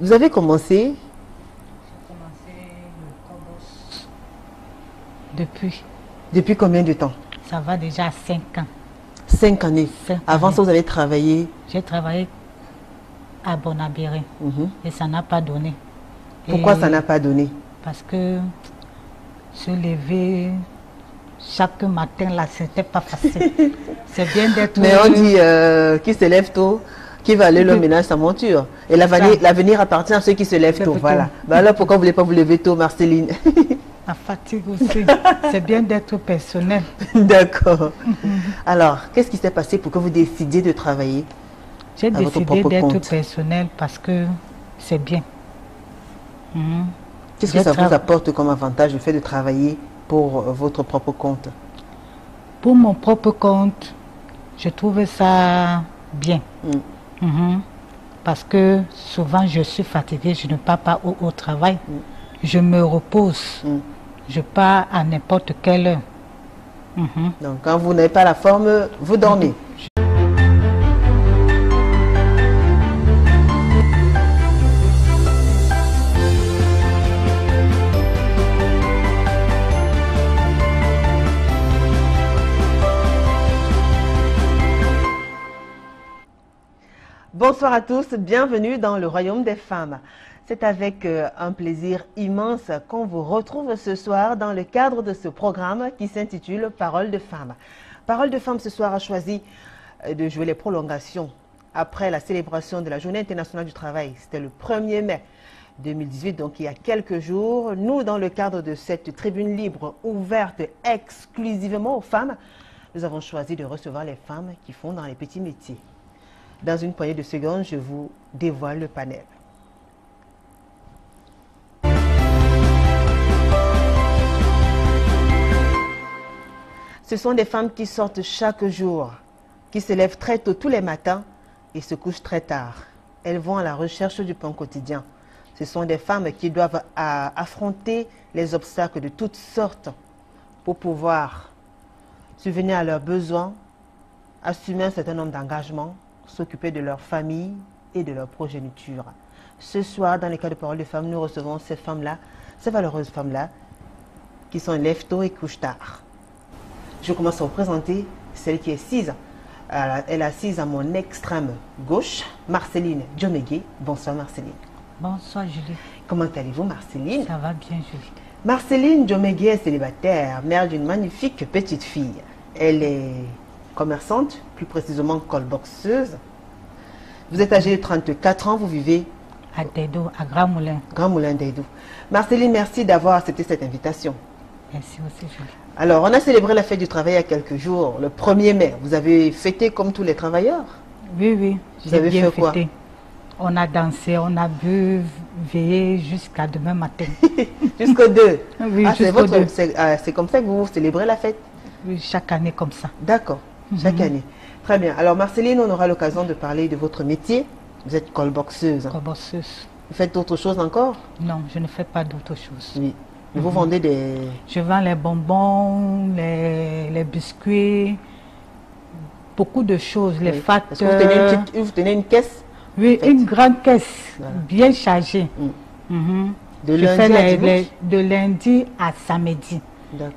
vous avez commencé?
J'ai commencé le Cobos.
Depuis combien de temps?
Ça va déjà à 5 ans.
5 années. Avant ça, vous avez travaillé?
J'ai travaillé à Bonabéré et ça n'a pas donné.
Pourquoi ça n'a pas donné?
Parce que se lever chaque matin là, c'était pas facile. C'est bien d'être...
Mais on dit qui se lève tôt, qui va aller le ménage sa monture. Et l'avenir appartient à ceux qui se lèvent tôt. Voilà. Ben alors pourquoi vous ne voulez pas vous lever tôt, Marceline?
La fatigue aussi. C'est bien d'être personnel.
D'accord. Alors, qu'est-ce qui s'est passé pour que vous décidiez de travailler?
J'ai décidé d'être personnel parce que c'est bien.
Qu'est-ce que ça vous apporte comme avantage le fait de travailler pour votre propre compte?
Pour mon propre compte, je trouve ça bien. Parce que souvent je suis fatiguée, je ne pars pas au travail. Je me repose. Je pars à n'importe quelle heure.
Donc quand vous n'avez pas la forme, vous dormez. Bonsoir à tous, bienvenue dans le Royaume des femmes. C'est avec un plaisir immense qu'on vous retrouve ce soir dans le cadre de ce programme qui s'intitule Parole de femmes. Parole de femmes ce soir a choisi de jouer les prolongations après la célébration de la Journée internationale du travail. C'était le 1er mai 2018, donc il y a quelques jours. Nous, dans le cadre de cette tribune libre ouverte exclusivement aux femmes, nous avons choisi de recevoir les femmes qui font dans les petits métiers. Dans une poignée de secondes, je vous dévoile le panel. Ce sont des femmes qui sortent chaque jour, qui se lèvent très tôt tous les matins et se couchent très tard. Elles vont à la recherche du pain quotidien. Ce sont des femmes qui doivent affronter les obstacles de toutes sortes pour pouvoir subvenir à leurs besoins, assumer un certain nombre d'engagements, s'occuper de leur famille et de leur progéniture. Ce soir, dans les cas de parole de femmes, nous recevons ces femmes-là, ces valeureuses femmes-là, qui sont lèvent tôt et couchent tard. Je commence à vous présenter celle qui est assise. Elle est assise à mon extrême gauche, Marceline Diomégué. Bonsoir Marceline.
Bonsoir Julie.
Comment allez-vous Marceline?
Ça va bien Julie.
Marceline Diomégué est célibataire, mère d'une magnifique petite fille. Elle est commerçante, plus précisément colboxeuse. Vous êtes âgée de 34 ans, vous vivez
à Deidou, à Grand Moulin.
Grand Moulin Deidou. Marceline, merci d'avoir accepté cette invitation.
Merci aussi Julie.
Alors, on a célébré la fête du travail il y a quelques jours, le 1er mai. Vous avez fêté comme tous les travailleurs?
Oui, oui.
Vous avez
bien
fait quoi?
On a dansé, on a bu, veillé jusqu'à demain matin.
Jusqu'au 2?
Oui,
ah,
jusqu'au 2.
C'est comme ça que vous célébrez la fête?
Oui, chaque année comme ça.
D'accord, chaque année. Très bien. Alors, Marceline, on aura l'occasion de parler de votre métier. Vous êtes colboxeuse.
Colboxeuse.
Vous faites d'autres choses encore?
Non, je ne fais pas d'autres choses.
Oui. Vous vendez des...
Je vends les bonbons, les biscuits, beaucoup de choses, les facteurs.
Vous tenez une caisse?
Oui, une grande caisse, bien chargée.
De
je
lundi
fais
à dimanche?
de lundi à samedi.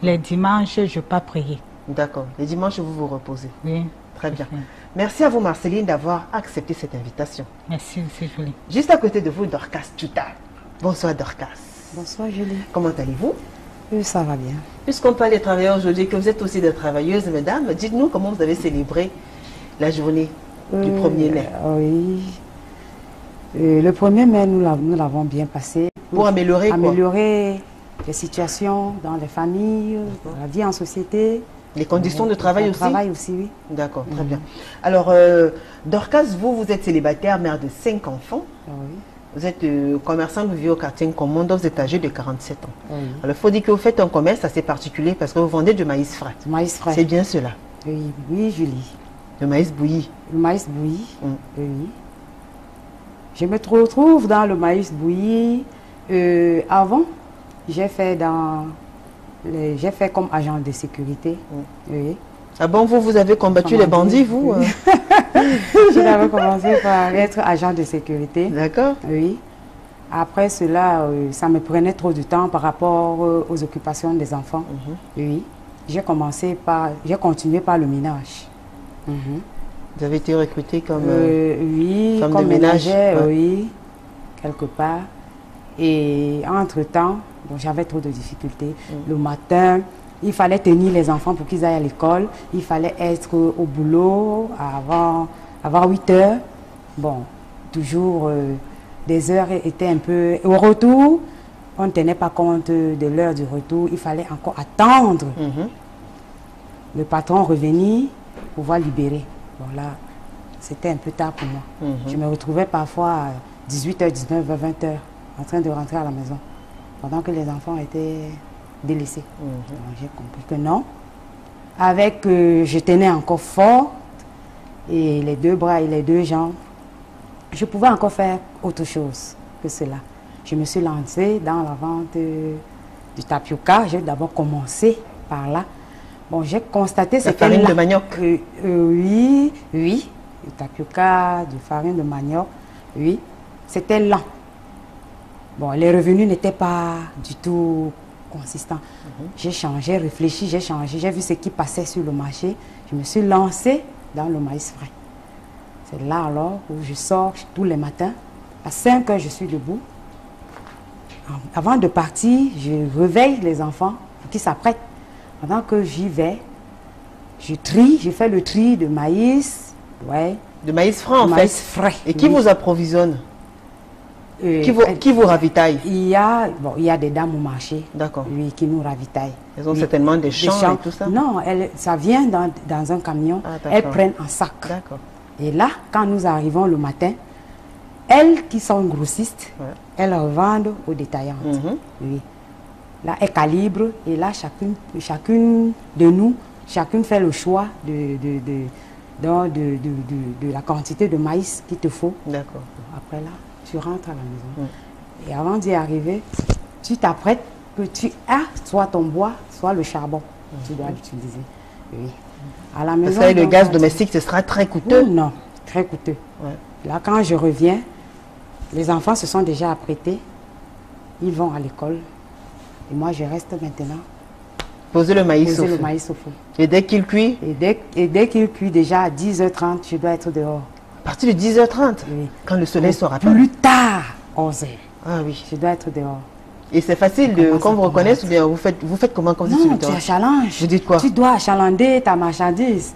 Les dimanches, je ne peux pas prier.
D'accord. Les dimanches, vous vous reposez?
Oui.
Très bien. Merci à vous, Marceline, d'avoir accepté cette invitation.
Merci, c'est joli.
Juste à côté de vous, Dorcas Tuta. Bonsoir, Dorcas.
Bonsoir Julie.
Comment allez-vous?
Oui, ça va bien.
Puisqu'on parle des travailleurs aujourd'hui, que vous êtes aussi des travailleuses, mesdames, dites-nous comment vous avez célébré la journée du 1er mai.
Oui. Le 1er mai, nous l'avons bien passé.
Pour améliorer quoi?
Améliorer les situations dans les familles, la vie en société.
Les conditions de travail aussi?
Travail aussi, oui.
D'accord, très bien. Alors, Dorcas, vous êtes célibataire, mère de 5 enfants.
Oui.
Vous êtes commerçant, vous vivez au quartier Nkomondo, vous êtes âgé de 47 ans.
Oui.
Alors, il faut dire que vous faites un commerce assez particulier parce que vous vendez du maïs frais.
Du maïs frais.
C'est bien cela?
Oui, oui, Julie.
Le maïs bouilli?
Le maïs bouilli, oui. Je me retrouve dans le maïs bouilli. Avant, j'ai fait comme agent de sécurité. Oui.
Ah bon, vous avez combattu les bandits, vous?
J'avais commencé par être agent de sécurité.
D'accord.
Oui. Après cela, ça me prenait trop de temps par rapport aux occupations des enfants. Oui. J'ai continué par le ménage.
Vous avez été recruté comme
oui,
femme
comme
de ménage?
Oui, quelque part. Et entre-temps, j'avais trop de difficultés. Le matin, il fallait tenir les enfants pour qu'ils aillent à l'école. Il fallait être au boulot avant 8 heures. Bon, toujours des heures étaient un peu... Au retour, on ne tenait pas compte de l'heure du retour. Il fallait encore attendre le patron revenir pour pouvoir libérer. Voilà, c'était un peu tard pour moi. Je me retrouvais parfois à 18h, 19h, 20h en train de rentrer à la maison pendant que les enfants étaient délaissés. J'ai compris que non. Avec, je tenais encore fort et les deux bras et les deux jambes, je pouvais encore faire autre chose que cela. Je me suis lancée dans la vente du tapioca. J'ai d'abord commencé par là. Bon, j'ai constaté
la farine de manioc.
Oui, oui, du tapioca, de farine de manioc, oui. C'était lent. Bon, les revenus n'étaient pas du tout consistants. J'ai changé, réfléchi, j'ai changé. J'ai vu ce qui passait sur le marché. Je me suis lancée dans le maïs frais. C'est là alors où je sors tous les matins. À 5 heures, je suis debout. Avant de partir, je réveille les enfants pour qu'ils s'apprêtent. Pendant que j'y vais, je trie, je fais le tri de maïs. Ouais,
De maïs franc, en fait.
Maïs frais.
Et qui vous approvisionne? Qui vous ravitaille?
Il y a des dames au marché,
d'accord,
oui, qui nous ravitaillent.
Elles ont certainement des champs et tout ça?
Non, ça vient dans un camion, elles prennent en sac.
D'accord.
Et là, quand nous arrivons le matin, elles qui sont grossistes, elles revendent aux détaillantes. Oui. Là, elles calibrent et là, chacune de nous, chacune fait le choix de la quantité de maïs qu'il te faut.
D'accord.
Après là, tu rentres à la maison. Et avant d'y arriver, tu t'apprêtes que tu as soit ton bois, soit le charbon. Tu dois l'utiliser. Oui. À la maison.
Parce que le gaz domestique, ce sera très coûteux.
Non, très coûteux. Là, quand je reviens, les enfants se sont déjà apprêtés. Ils vont à l'école. Et moi, je reste maintenant.
Poser le maïs au feu.
Le maïs au feu.
Et dès qu'il cuit?
Et dès qu'il cuit, déjà à 10h30, je dois être dehors.
À partir de 10h30? Oui. Quand le soleil sera pas.
Plus tard, 11h.
Ah oui.
Je dois être dehors.
Et c'est facile qu'on vous reconnaisse ou bien vous faites comment quand vous êtes sur le terrain?
Non, tu achalanges.
Vous dites quoi?
Tu dois achalander ta marchandise.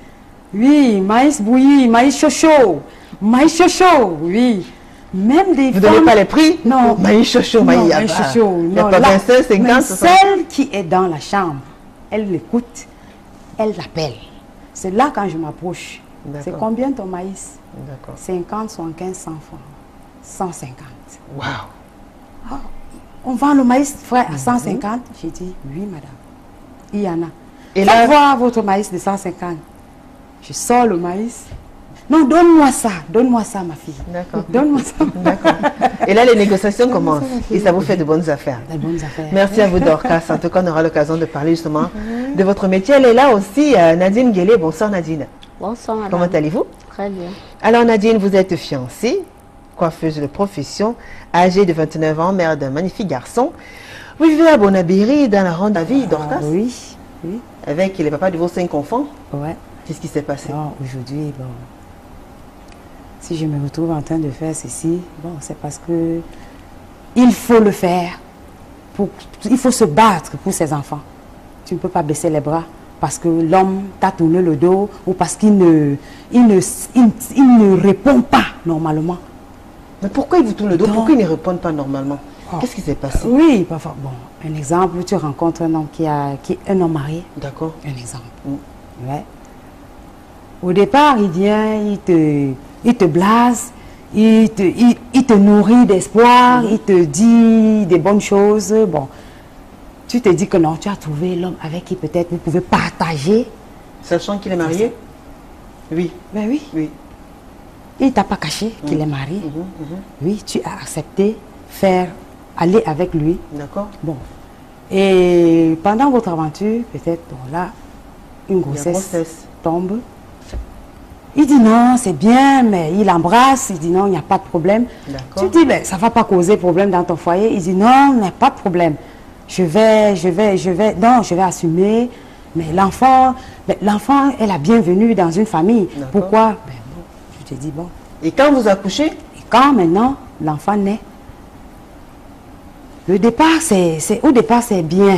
Oui, maïs bouilli, maïs chaud. Maïs chaud, oui. Même des
Vous ne
femmes...
donnez pas les prix?
Non.
Maïs chaud, maïs
chaud.
Il n'y a pas 25, 50,
celle qui est dans la chambre, elle l'écoute, elle l'appelle. C'est là quand je m'approche. C'est combien ton maïs? D'accord. 50, 75, 100 francs. 150.
Waouh!
Oh, on vend le maïs frais à 150? J'ai dit, oui, madame. Il y en a. Et là, voir votre maïs de 150. Je sors le maïs. Non, donne-moi ça, ma fille. D'accord. Donne-moi ça.
D'accord. Et là, les négociations commencent. Et ça vous fait de bonnes affaires.
De bonnes affaires.
Merci à vous, Dorcas. En tout cas, on aura l'occasion de parler justement de votre métier. Elle est là aussi, Nadine Guélé. Bonsoir, Nadine.
Bonsoir, madame.
Comment allez-vous?
Très bien.
Alors, Nadine, vous êtes fiancée, coiffeuse de profession, âgée de 29 ans, mère d'un magnifique garçon. Vous vivez à Bonabéry, dans la ronde à vie, Dorcas?
Oui, oui.
Avec les papas de vos 5 enfants?
Ouais.
Qu'est-ce qui s'est passé?
Aujourd'hui, bon... Si je me retrouve en train de faire ceci, bon, c'est parce que il faut le faire. Il faut se battre pour ses enfants. Tu ne peux pas baisser les bras parce que l'homme t'a tourné le dos ou parce qu'il ne répond pas normalement.
Mais pourquoi il vous tourne le dos? Pourquoi il ne répond pas normalement? Qu'est-ce qui s'est passé?
Oui, parfois. Bon, un exemple, tu rencontres un homme qui est un homme marié.
D'accord.
Un exemple. Ouais. Au départ, il vient, il te blase, il te nourrit d'espoir, il te dit des bonnes choses. Bon, tu te dis que non, tu as trouvé l'homme avec qui peut-être vous pouvez partager.
Sachant qu'il est marié? Oui.
Ben oui.
Oui.
Il ne t'a pas caché qu'il est marié. Oui, tu as accepté aller avec lui.
D'accord.
Bon. Et pendant votre aventure, peut-être, bon, là, une grossesse tombe. Il dit non, c'est bien, mais il embrasse, il dit non, il n'y a pas de problème. Tu dis, ben, ça ne va pas causer problème dans ton foyer. Il dit non, il n'y a pas de problème. Je vais assumer. Mais l'enfant est la bienvenue dans une famille. Pourquoi? Ben, bon, je te dis bon.
Et quand vous accouchez?
Et quand maintenant l'enfant naît? Au départ, c'est bien.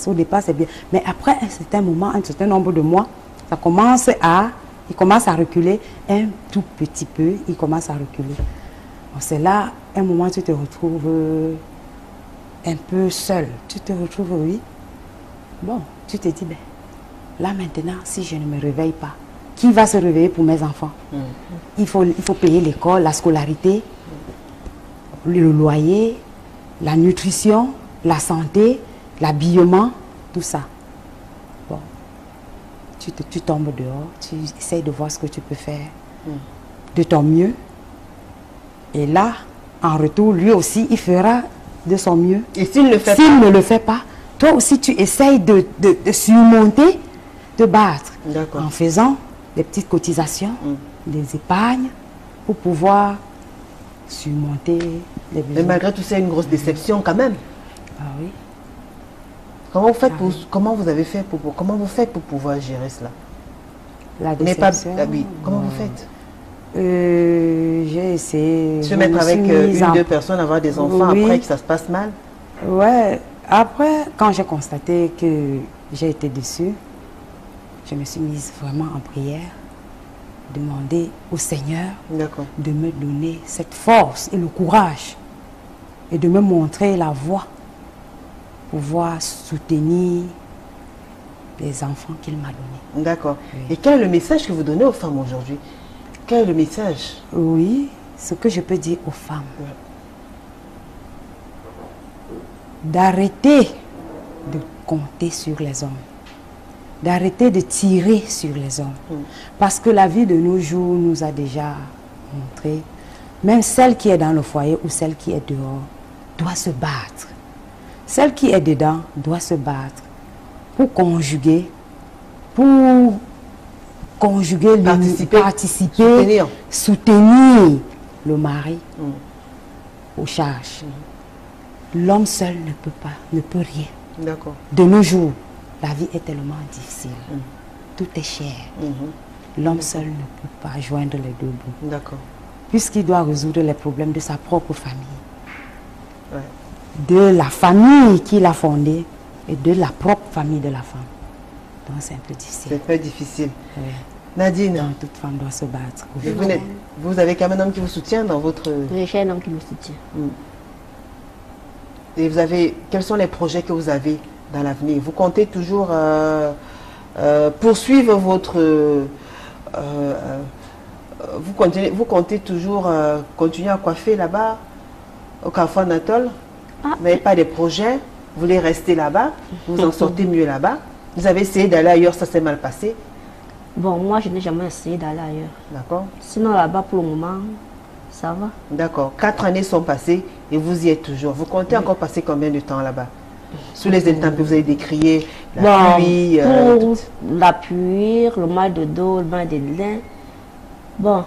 Au départ, c'est bien. Mais après un certain moment, un certain nombre de mois, il commence à reculer un tout petit peu. Il commence à reculer. C'est là, un moment, tu te retrouves un peu seul. Tu te retrouves, oui. Bon, tu te dis, ben, là maintenant, si je ne me réveille pas, qui va se réveiller pour mes enfants? Il faut payer l'école, la scolarité, le loyer, la nutrition, la santé, l'habillement, tout ça. Bon, tu tombes dehors, tu essayes de voir ce que tu peux faire de ton mieux. Et là, en retour, lui aussi, il fera de son mieux.
Et s'il
ne le fait pas, toi aussi, tu essayes de surmonter, de battre, en faisant des petites cotisations, des épargnes, pour pouvoir surmonter les besoins.
Mais malgré tout, c'est une grosse déception quand même.
Ah oui.
Comment vous faites comment vous faites pour pouvoir gérer cela?
La déception.
Comment vous faites?
J'ai essayé.
Se mettre avec une, deux personnes, avoir des enfants, après que ça se passe mal?
Ouais. Après, quand j'ai constaté que j'ai été déçue, je me suis mise vraiment en prière. demander au Seigneur de me donner cette force et le courage et de me montrer la voie pour pouvoir soutenir les enfants qu'il m'a donnés.
D'accord. Oui. Et quel est le message que vous donnez aux femmes aujourd'hui? Quel est le message?
Oui, ce que je peux dire aux femmes, d'arrêter de compter sur les hommes, d'arrêter de tirer sur les hommes. Parce que la vie de nos jours nous a déjà montré, même celle qui est dans le foyer ou celle qui est dehors doit se battre. Celle qui est dedans doit se battre pour conjuguer, participer, soutenir le mari aux charges. L'homme seul ne peut rien.
D'accord.
De nos jours, la vie est tellement difficile. Tout est cher. L'homme seul ne peut pas joindre les deux bouts.
D'accord.
Puisqu'il doit résoudre les problèmes de sa propre famille. De la famille qu'il a fondée et de la propre famille de la femme. Donc c'est un peu difficile.
C'est très difficile. Nadine.
Donc, toute femme doit se battre.
Vous avez quand même un homme qui vous soutient dans votre...
Oui, j'ai un homme qui me soutient.
Et vous avez... Quels sont les projets que vous avez dans l'avenir? Vous comptez toujours poursuivre votre... vous comptez toujours continuer à coiffer là-bas, au Carrefour Anatole? Vous n'avez pas des projets? Vous voulez rester là-bas? Vous en sortez mieux là-bas? Vous avez essayé d'aller ailleurs, ça s'est mal passé?
Bon, moi, je n'ai jamais essayé d'aller ailleurs.
D'accord.
Sinon, là-bas, pour le moment, ça va.
D'accord. 4 années sont passées et vous y êtes toujours. Vous comptez encore passer combien de temps là-bas? Sous les intempéries, vous avez décrié la pluie.
Pour la pluie, le mal de dos, le mal de lin. Bon.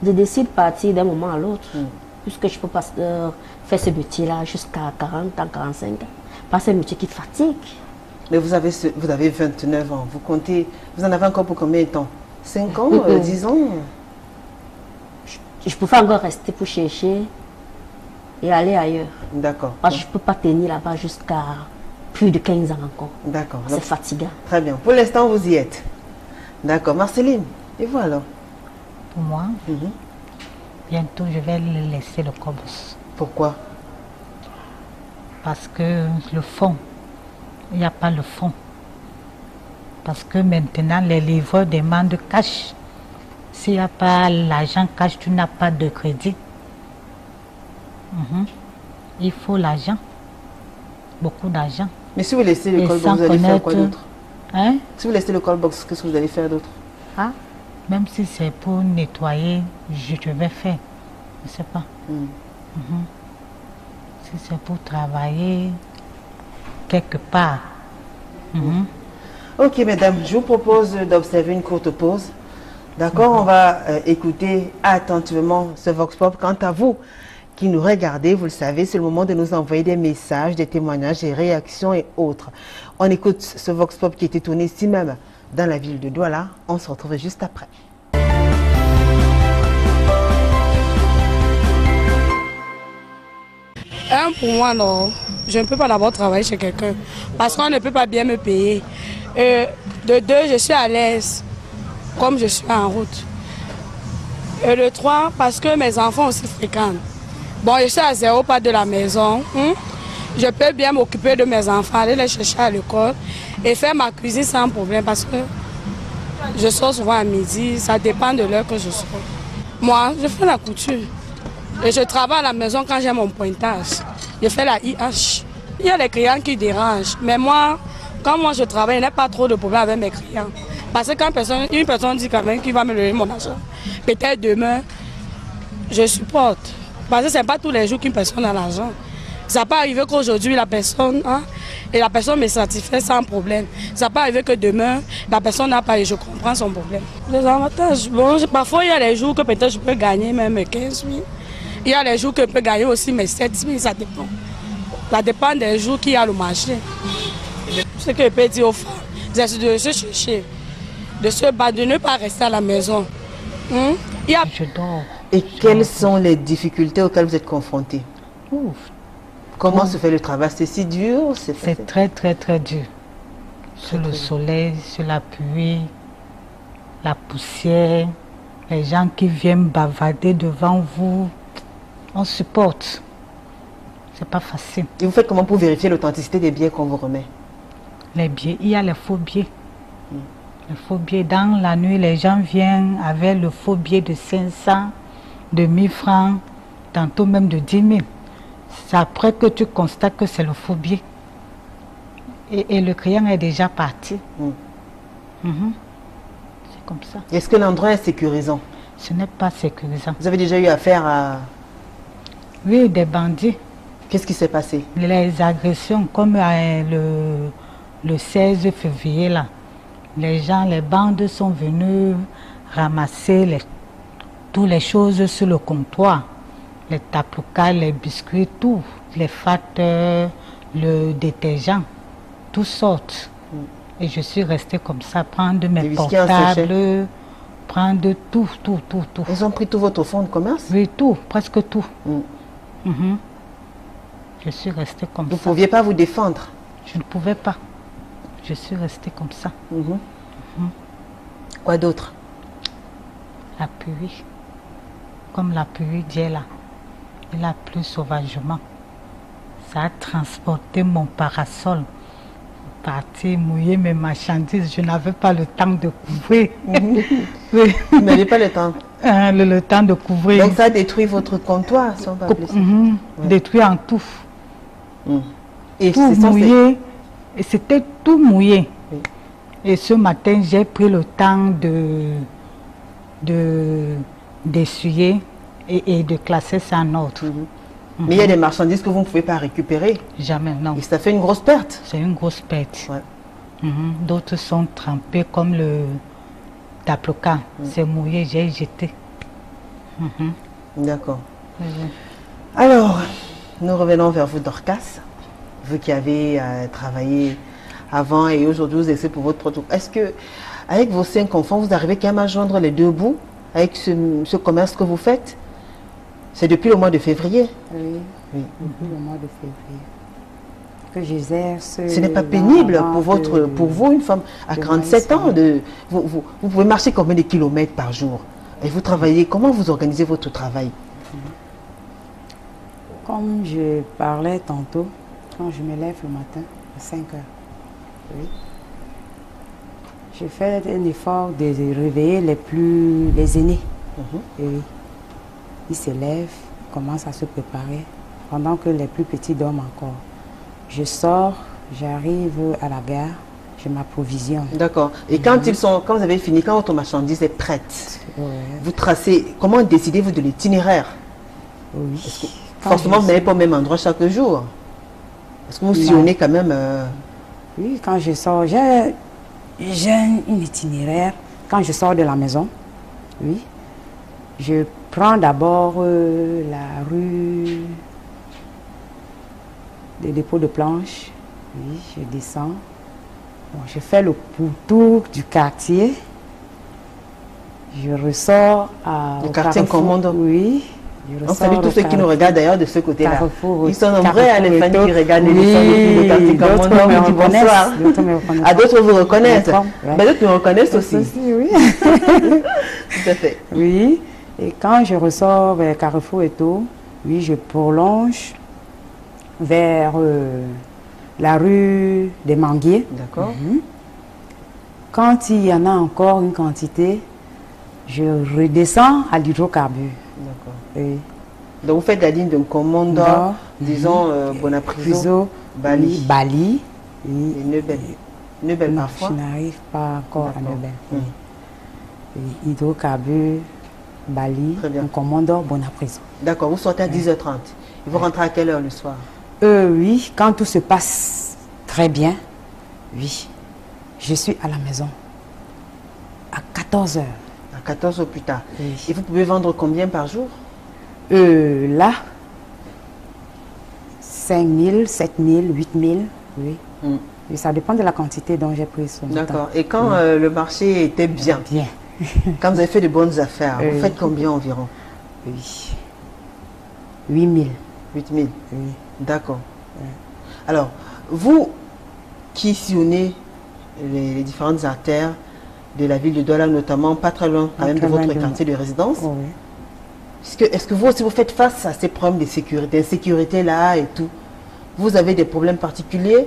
Je décide de partir d'un moment à l'autre. Puisque je peux pas faire ce métier-là jusqu'à 40 ans, 45 ans. Parce que c'est un métier qui fatigue.
Mais vous avez 29 ans. Vous comptez, vous en avez encore pour combien de temps? 5 ans, 10 ans?
Je peux pas encore rester pour chercher et aller ailleurs.
D'accord.
Parce que je ne peux pas tenir là-bas jusqu'à plus de 15 ans encore.
D'accord.
C'est fatigant.
Très bien. Pour l'instant, vous y êtes. D'accord. Marceline, et vous alors?
Pour moi, bientôt je vais laisser le Cobos.
Pourquoi?
Parce que le fond, il n'y a pas le fond. Parce que maintenant, les livreurs demandent cash. S'il n'y a pas l'argent cash, tu n'as pas de crédit. Il faut l'argent. Beaucoup d'argent.
Mais si vous laissez le call box, vous allez faire quoi d'autre? Si vous laissez le call box, qu'est-ce que vous allez faire d'autre?
Même si c'est pour nettoyer, je vais faire. Je ne sais pas. Si c'est pour travailler quelque part.
Ok, mesdames, je vous propose d'observer une courte pause. D'accord, on va écouter attentivement ce Vox Pop. Quant à vous qui nous regardez, vous le savez, c'est le moment de nous envoyer des messages, des témoignages, des réactions et autres. On écoute ce Vox Pop qui était tourné ici même dans la ville de Douala. On se retrouve juste après.
Pour moi, non. Je ne peux pas d'abord travailler chez quelqu'un parce qu'on ne peut pas bien me payer. De 2, je suis à l'aise, comme je suis en route. Et de 3, parce que mes enfants aussi fréquentent. Bon, je suis à 0 pas de la maison. Je peux bien m'occuper de mes enfants, aller les chercher à l'école et faire ma cuisine sans problème parce que je sors souvent à midi, ça dépend de l'heure que je sors. Moi, je fais la couture. Et je travaille à la maison quand j'ai mon pointage. Je fais la IH. Il y a les clients qui dérangent. Mais moi, quand moi je travaille, il n'y a pas trop de problème avec mes clients. Parce que quand une personne dit quand même qu'il va me donner mon argent, peut-être demain, je supporte. Parce que ce n'est pas tous les jours qu'une personne a l'argent. Ça peut arriver qu'aujourd'hui, la personne a, et la personne me satisfait sans problème. Ça peut arriver que demain, la personne n'a pas et je comprends son problème. Les avantages, bon, parfois il y a des jours que peut-être je peux gagner même 15 000. Il y a des jours que je peux gagner aussi mes 7 000, ça dépend. Ça dépend des jours qu'il y a le marché. Ce que je peux dire aux femmes, c'est de se chercher, de se battre, de ne pas rester à la maison.
Je dors.
Et quelles sont les difficultés auxquelles vous êtes confrontés? Comment se fait le travail? C'est si dur?
C'est très très très dur. Sur le soleil, sur la pluie, la poussière, les gens qui viennent bavarder devant vous, on supporte. C'est pas facile.
Et vous faites comment pour vérifier l'authenticité des billets qu'on vous remet?
Les billets, il y a les faux billets. Les faux billets, dans la nuit, les gens viennent avec le faux billet de 500, de 1000 francs, tantôt même de 10 000. C'est après que tu constates que c'est le faux billet. Et le client est déjà parti. C'est comme ça.
Est-ce que l'endroit est sécurisant?
Ce n'est pas sécurisant.
Vous avez déjà eu affaire à...
Oui, des bandits.
Qu'est-ce qui s'est passé? Les
agressions, comme le 16 février, là. Les gens, les bandes sont venus ramasser toutes les choses sur le comptoir. Les tapoukas, les biscuits, tout. Les facteurs, le détergent, tout sortes. Et je suis restée comme ça, prendre mes portables, prendre tout.
Ils ont pris tout votre fonds de commerce?
Oui, tout, presque tout. Je suis restée comme ça.
Vous ne pouviez pas vous défendre?
Je ne pouvais pas. Je suis restée comme ça.
Quoi d'autre?
La pluie. Comme la pluie d'hier là, il a plu sauvagement. Ça a transporté mon parasol. Parti mouiller mes marchandises. Je n'avais pas le temps de couvrir.
Vous n'avez pas le temps?
Le temps de couvrir.
Donc ça a détruit votre comptoir, si on peut appeler ça.
Détruit en tout.
Et
tout mouillé. Et c'était tout mouillé. Et ce matin, j'ai pris le temps d'essuyer et de classer ça en ordre.
Mais il y a des marchandises que vous ne pouvez pas récupérer?
Jamais, non.
Et ça fait une grosse perte?
C'est une grosse perte. D'autres sont trempés comme le taploca. C'est mouillé, j'ai jeté.
D'accord. Alors, nous revenons vers vous, Dorcas. Vous qui avez travaillé avant et aujourd'hui vous exercez pour votre produit. Est-ce que, avec vos 5 enfants, vous arrivez quand même à joindre les deux bouts avec ce commerce que vous faites? C'est depuis le mois de février?
Oui, depuis le mois de février que j'exerce.
Ce n'est pas pénible pour vous, une femme à 47 ans, vous pouvez marcher combien de kilomètres par jour? Et vous travaillez, comment vous organisez votre travail?
Comme je parlais tantôt, quand je me lève le matin à 5 heures, je fais un effort de réveiller les aînés. Ils se lèvent, commencent à se préparer, pendant que les plus petits dorment encore. Je sors, j'arrive à la gare, je m'approvisionne. D'accord. Et quand
quand vous avez fini, quand votre marchandise est prête, vous tracez, comment décidez-vous de l'itinéraire?
Oui.
Forcément, vous n'allez pas au même endroit chaque jour. Est-ce que vous sillonnez quand même
Oui, quand je sors, j'ai un itinéraire. Quand je sors de la maison, oui, je prends d'abord la rue des dépôts de planches. Oui, je descends. Bon, je fais le tour du quartier. Je ressors au
quartier Commando.
Oui.
On salue tous ceux qui nous regardent d'ailleurs de ce côté-là. Ils sont nombreux à les fans qui regardent l'émission depuis le quartier Commando. On dit bonsoir. D'autres vous reconnaissent. D'autres me reconnaissent aussi.
Oui.
Tout à fait.
Oui. Et quand je ressors vers Carrefour et tout, oui, je prolonge vers la rue des Manguiers.
D'accord.
Quand il y en a encore une quantité, je redescends à l'hydrocarbure.
D'accord.
Oui.
Donc vous faites la ligne de Commando, disons Bonapriso, Bali.
Bali.
Oui. Et Neubel. Neubel parfois.
Je n'arrive pas encore à Neubel. Hydrocarbure, Bali, Commando, Bonapriso.
D'accord, vous sortez à 10h30. Et vous rentrez à quelle heure le soir?
Oui, quand tout se passe très bien, oui, je suis à la maison à 14h.
À 14h plus tard. Oui. Et vous pouvez vendre combien par jour?
Là, 5 000, 7 000, 8 000, oui. Et ça dépend de la quantité dont j'ai pris ce matin.
D'accord. Et quand le marché était bien, quand vous avez fait de bonnes affaires, vous faites combien environ?
Oui. 8 000.
8 000?
Oui.
D'accord. Alors, vous qui sillonnez les différentes artères de la ville de Douala, notamment, pas très loin quand même de votre quartier de résidence.
Oh, oui.
Est-ce que vous aussi vous faites face à ces problèmes d'insécurité là et tout? Vous avez des problèmes particuliers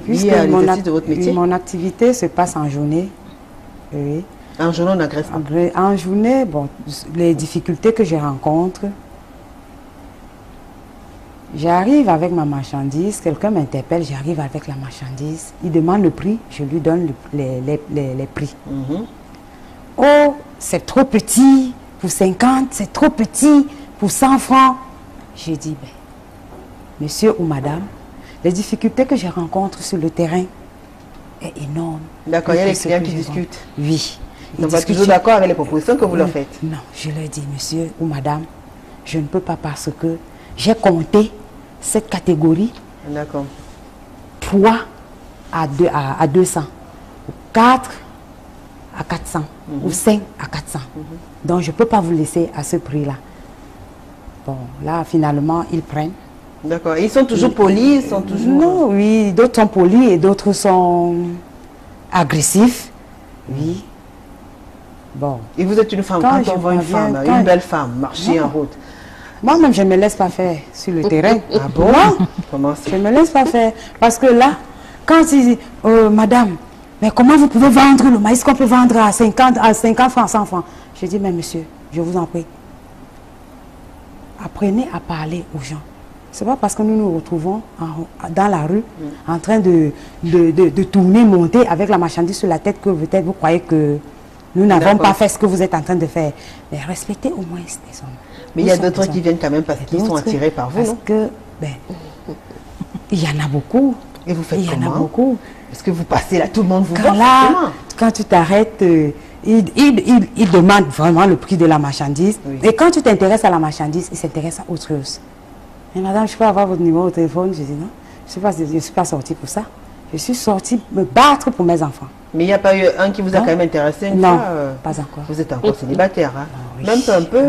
puisque
liés à l'exercice de votre métier?
Mon activité se passe en journée. Oui.
En journée, on agresse pas?
En journée, bon, les difficultés que je rencontre, j'arrive avec ma marchandise, quelqu'un m'interpelle, j'arrive avec la marchandise, il demande le prix, je lui donne les prix. Oh, c'est trop petit pour 50, c'est trop petit pour 100 francs. J'ai dit, ben, monsieur ou madame, les difficultés que je rencontre sur le terrain est énorme.
D'accord, il y a les clients qui discutent.
Oui.
Ils sont pas toujours d'accord avec les propositions que vous leur faites?
Non, je leur dis, monsieur ou madame, je ne peux pas parce que j'ai compté cette catégorie.
D'accord.
3 à 200, 4 à 400, ou 5 à 400. Donc, je ne peux pas vous laisser à ce prix-là. Bon, là, finalement, ils prennent.
D'accord. Ils sont toujours polis, ils sont toujours...
Non, oui, d'autres sont polis et d'autres sont agressifs. Oui. Bon.
Et vous êtes une femme, quand on voit une femme, une belle femme, marcher en route.
Moi-même, je ne me laisse pas faire sur le terrain.
Ah bon? Comment ça?
Je ne me laisse pas faire. Parce que là, quand ils disent, madame, mais comment vous pouvez vendre le maïs qu'on peut vendre à 50 francs, 100 francs? Je dis, mais monsieur, je vous en prie, apprenez à parler aux gens. C'est pas parce que nous nous retrouvons dans la rue en train de tourner, monter avec la marchandise sur la tête que peut-être vous croyez que nous n'avons pas fait ce que vous êtes en train de faire. Mais respectez au moins les hommes.
Mais il y a d'autres qui viennent quand même parce qu'ils sont attirés par vous,
parce que, ben, il y en a beaucoup.
Et vous faites comment?
Il y en a beaucoup.
Est-ce que vous passez là, tout le monde vous voit?
Quand tu t'arrêtes, ils demandent vraiment le prix de la marchandise. Oui. Et quand tu t'intéresses à la marchandise, ils s'intéressent à autre chose. Mais madame, je peux avoir votre numéro de téléphone? Je dis non, je ne suis pas sortie pour ça. Je suis sortie me battre pour mes enfants.
Mais il n'y a pas eu un qui vous a quand même intéressé une fois?
Non, pas encore.
Vous êtes encore célibataire, hein?
Oui.
Même un peu?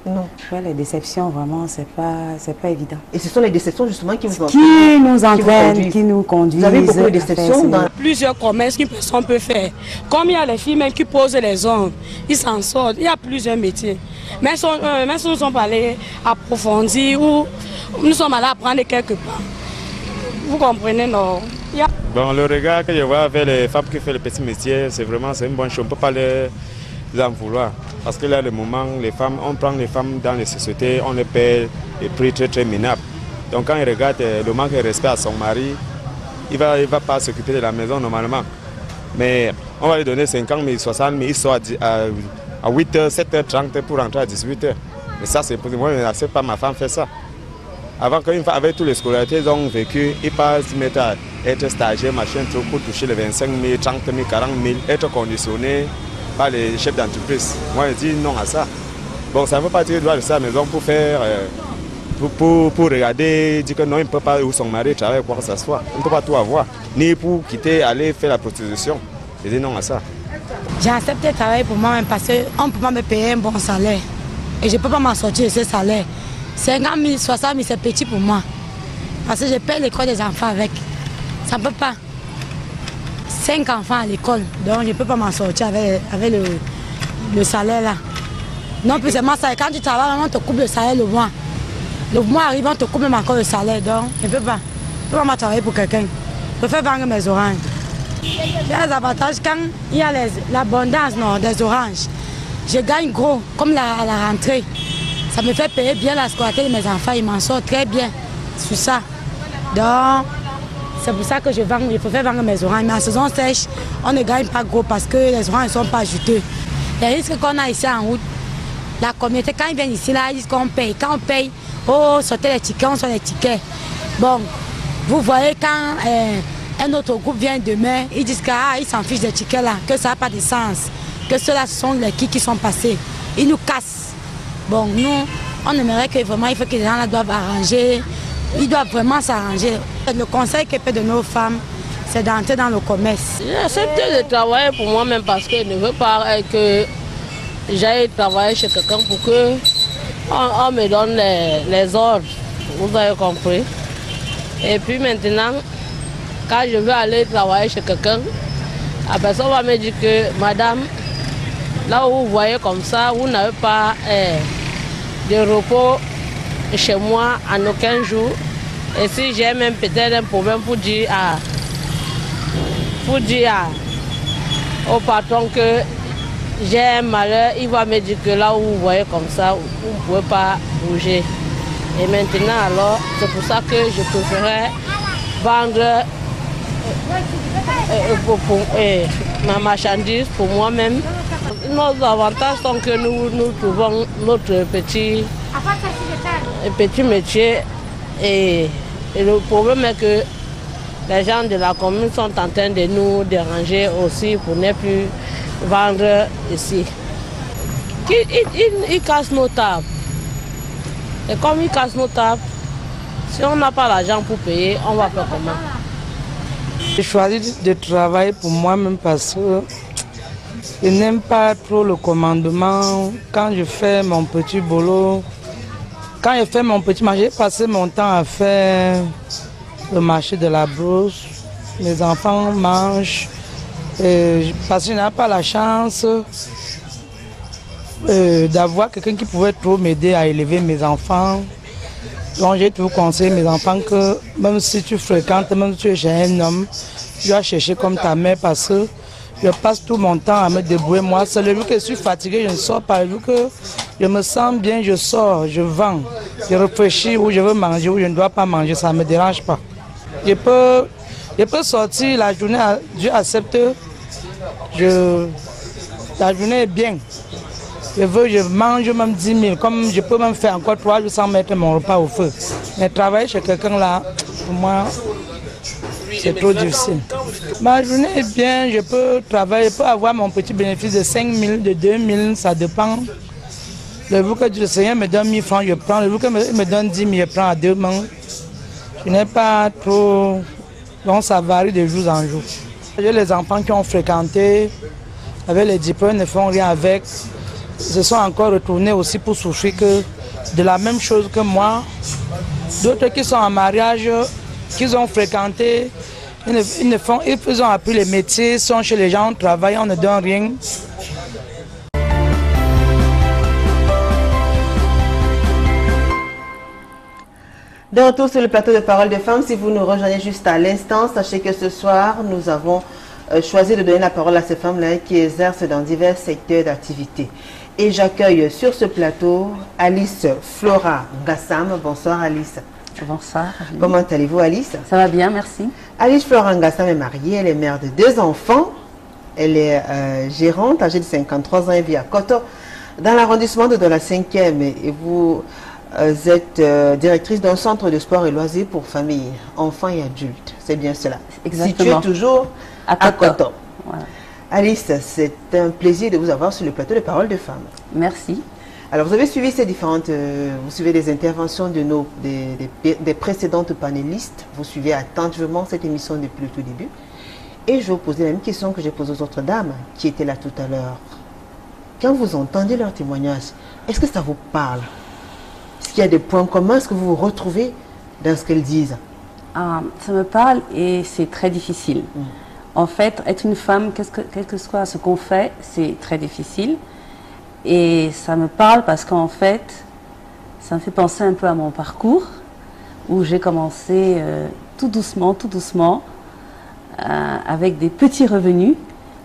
Non. Ouais, les déceptions, vraiment, c'est pas évident.
Et ce sont les déceptions justement qui vous entraînent?
Qui nous entraînent, qui nous conduisent.
Vous avez beaucoup de déceptions dans
plusieurs commerces qu'une personne peut faire. Comme il y a les filles même qui posent les ongles, ils s'en sortent. Il y a plusieurs métiers. Mais si nous sommes allés approfondir ou nous sommes allés apprendre quelque part. Vous comprenez, non?
Bon, le regard que je vois avec les femmes qui font le petit métier, c'est vraiment une bonne chose. On ne peut pas les en vouloir. Parce que là, le moment, les femmes, on prend les femmes dans les sociétés, on les paie des prix très très minables. Donc quand ils regardent le manque de respect à son mari, il ne va pas s'occuper de la maison normalement. Mais on va lui donner 50 000, 60 000, il sort à 8h, 7h30 pour rentrer à 18h. Mais ça, c'est pour moi, je n'accepte pas ma femme faire ça. Avant qu'avec tous les scolarités ils ont vécu, ils passent mettre à être stagiaire, machin, pour toucher les 25 000, 30 000, 40 000, être conditionné par les chefs d'entreprise. Moi, je dis non à ça. Bon, ça ne veut pas dire qu'il doit rester à la maison pour faire, pour regarder, dire que non, il ne peut pas, où son mari travaille, quoi que ce soit. Il ne peut pas tout avoir. Ni pour quitter, aller faire la prostitution. Je dis non à ça.
J'ai accepté de travailler pour moi-même parce qu'on ne peut pas me payer un bon salaire. Et je ne peux pas m'en sortir de ce salaire. 50 000, 60 000, c'est petit pour moi. Parce que je paye l'école des enfants avec. Ça ne peut pas. 5 enfants à l'école, donc je ne peux pas m'en sortir avec le salaire là. Non plus seulement ça, quand tu travailles, on te coupe le salaire le mois. Le mois arrive, on te coupe même encore le salaire, donc je ne peux pas. Je ne peux pas travailler pour quelqu'un. Je préfère vendre mes oranges. Il y a des avantages quand il y a l'abondance des oranges. Je gagne gros, comme à la rentrée. Ça me fait payer bien la scolarité de mes enfants, ils m'en sortent très bien sur ça. Donc, c'est pour ça que je préfère vendre mes oranges. Mais en saison sèche, on ne gagne pas gros parce que les oranges ne sont pas juteux. Les risques qu'on a ici en route, la communauté, quand ils viennent ici, là, ils disent qu'on paye. Quand on paye, oh, sortez les tickets, on sort les tickets. Bon, vous voyez, quand un autre groupe vient demain, ils disent qu'ils s'en fichent des tickets là, que ça n'a pas de sens, que ceux-là sont les qui sont passés. Ils nous cassent. Bon, nous, on aimerait que vraiment, il faut que les gens là doivent arranger. Ils doivent vraiment s'arranger. Le conseil que peut donner aux femmes, c'est d'entrer dans le commerce.
J'ai accepté de travailler pour moi-même parce que je ne veux pas que j'aille travailler chez quelqu'un pour que on me donne les ordres. Vous avez compris. Et puis maintenant, quand je veux aller travailler chez quelqu'un, la personne va me dire que madame, là où vous voyez comme ça, vous n'avez pas de repos chez moi en aucun jour. Et si j'ai même peut-être un problème pour dire au patron que j'ai un malheur, il va me dire que là où vous voyez comme ça, vous ne pouvez pas bouger. Et maintenant alors, c'est pour ça que je préférais vendre ma marchandise pour moi-même. Nos avantages sont que nous trouvons notre petit métier et le problème est que les gens de la commune sont en train de nous déranger aussi pour ne plus vendre ici. Ils cassent nos tables. Et comme ils cassent nos tables, si on n'a pas l'argent pour payer, on va faire comment?
J'ai choisi de travailler pour moi-même parce que je n'aime pas trop le commandement. Quand je fais mon petit boulot, quand je fais mon petit marché, j'ai passé mon temps à faire le marché de la brousse. Mes enfants mangent. Parce que je n'ai pas la chance d'avoir quelqu'un qui pouvait trop m'aider à élever mes enfants. Donc j'ai toujours conseillé mes enfants que même si tu fréquentes, même si tu es chez un homme, tu dois chercher comme ta mère parce que je passe tout mon temps à me débrouiller moi seul. Le jour que je suis fatigué, je ne sors pas. Le jour que je me sens bien, je sors, je vends. Je réfléchis où je veux manger, où je ne dois pas manger, ça ne me dérange pas. Je peux sortir la journée, Dieu accepte, la journée est bien. Je mange même 10 000, comme je peux même faire encore 3 jours sans mettre mon repas au feu. Mais travailler chez quelqu'un là, pour moi, c'est trop difficile. Ma journée est bien, je peux travailler, je peux avoir mon petit bénéfice de 5 000, de 2 000, ça dépend. Le jour que le Seigneur me donne 1 000 francs, je prends. Le jour qu'il me donne 10 000, je prends à 2 mains. Je n'ai pas trop... Donc ça varie de jour en jour. J'ai les enfants qui ont fréquenté, avec les diplômes, ne font rien avec. Ils se sont encore retournés aussi pour souffrir que de la même chose que moi. D'autres qui sont en mariage, qu'ils ont fréquenté, ils ont appris les métiers, sont chez les gens, travaillent, on ne donne rien.
De retour sur le plateau de Parole de Femmes, si vous nous rejoignez juste à l'instant, sachez que ce soir, nous avons choisi de donner la parole à ces femmes-là qui exercent dans divers secteurs d'activité. Et j'accueille sur ce plateau Alice Flora Ngassam. Bonsoir Alice.
Bonsoir.
Comment allez-vous Alice?
Ça va bien, merci.
Alice Flora Ngassam est mariée, elle est mère de 2 enfants. Elle est gérante, âgée de 53 ans, elle vit à Koto, dans l'arrondissement de la 5e. Et vous êtes directrice d'un centre de sport et loisirs pour familles, enfants et adultes. C'est bien cela.
Exactement.
Situé toujours à Koto.
Voilà.
Alice, c'est un plaisir de vous avoir sur le plateau de Parole de Femmes.
Merci.
Alors, vous avez suivi ces différentes... vous suivez les interventions de des précédentes panélistes. Vous suivez attentivement cette émission depuis le tout début. Et je vais vous poser la même question que j'ai posée aux autres dames qui étaient là tout à l'heure. Quand vous entendez leurs témoignages, est-ce que ça vous parle? Est-ce qu'il y a des points communs? Est-ce que vous vous retrouvez dans ce qu'elles disent?
Ça me parle et c'est très difficile. En fait, être une femme, quel que soit ce qu'on fait, c'est très difficile. Et ça me parle parce qu'en fait, ça me fait penser un peu à mon parcours, où j'ai commencé tout doucement, avec des petits revenus.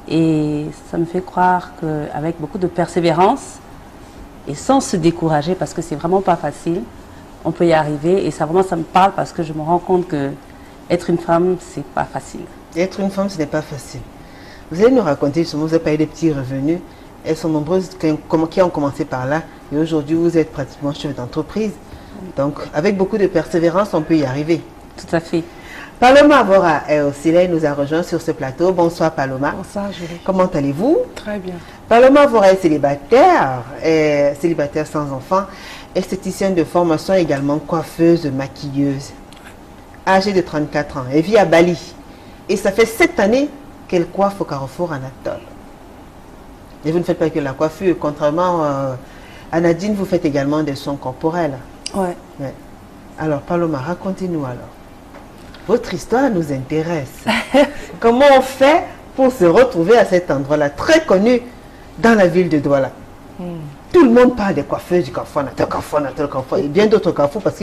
Et ça me fait croire qu'avec beaucoup de persévérance, et sans se décourager, parce que c'est vraiment pas facile, on peut y arriver. Et ça me parle parce que je me rends compte que être une femme, c'est pas facile.
Être une femme, ce n'est pas facile. Vous allez nous raconter, justement, vous avez parlé des petits revenus. Elles sont nombreuses qui ont commencé par là. Et aujourd'hui, vous êtes pratiquement chef d'entreprise. Donc, avec beaucoup de persévérance, on peut y arriver.
Tout à fait.
Paloma Avora est aussi là, elle nous a rejoint sur ce plateau. Bonsoir Paloma.
Bonsoir Julie.
Comment allez-vous?
Très bien.
Paloma Avora est célibataire sans enfant, esthéticienne de formation, également coiffeuse, maquilleuse. Âgée de 34 ans, elle vit à Bali. Et ça fait 7 années qu'elle coiffe au Carrefour Anatole. Et vous ne faites pas que la coiffure, contrairement à Nadine, vous faites également des soins corporels.
Ouais.
Alors Paloma, racontez-nous alors. Votre histoire nous intéresse. Comment on fait pour se retrouver à cet endroit-là, très connu dans la ville de Douala. Tout le monde parle des coiffeurs du Carrefour, tel Carrefour, tel Carrefour, et bien d'autres Carrefours parce que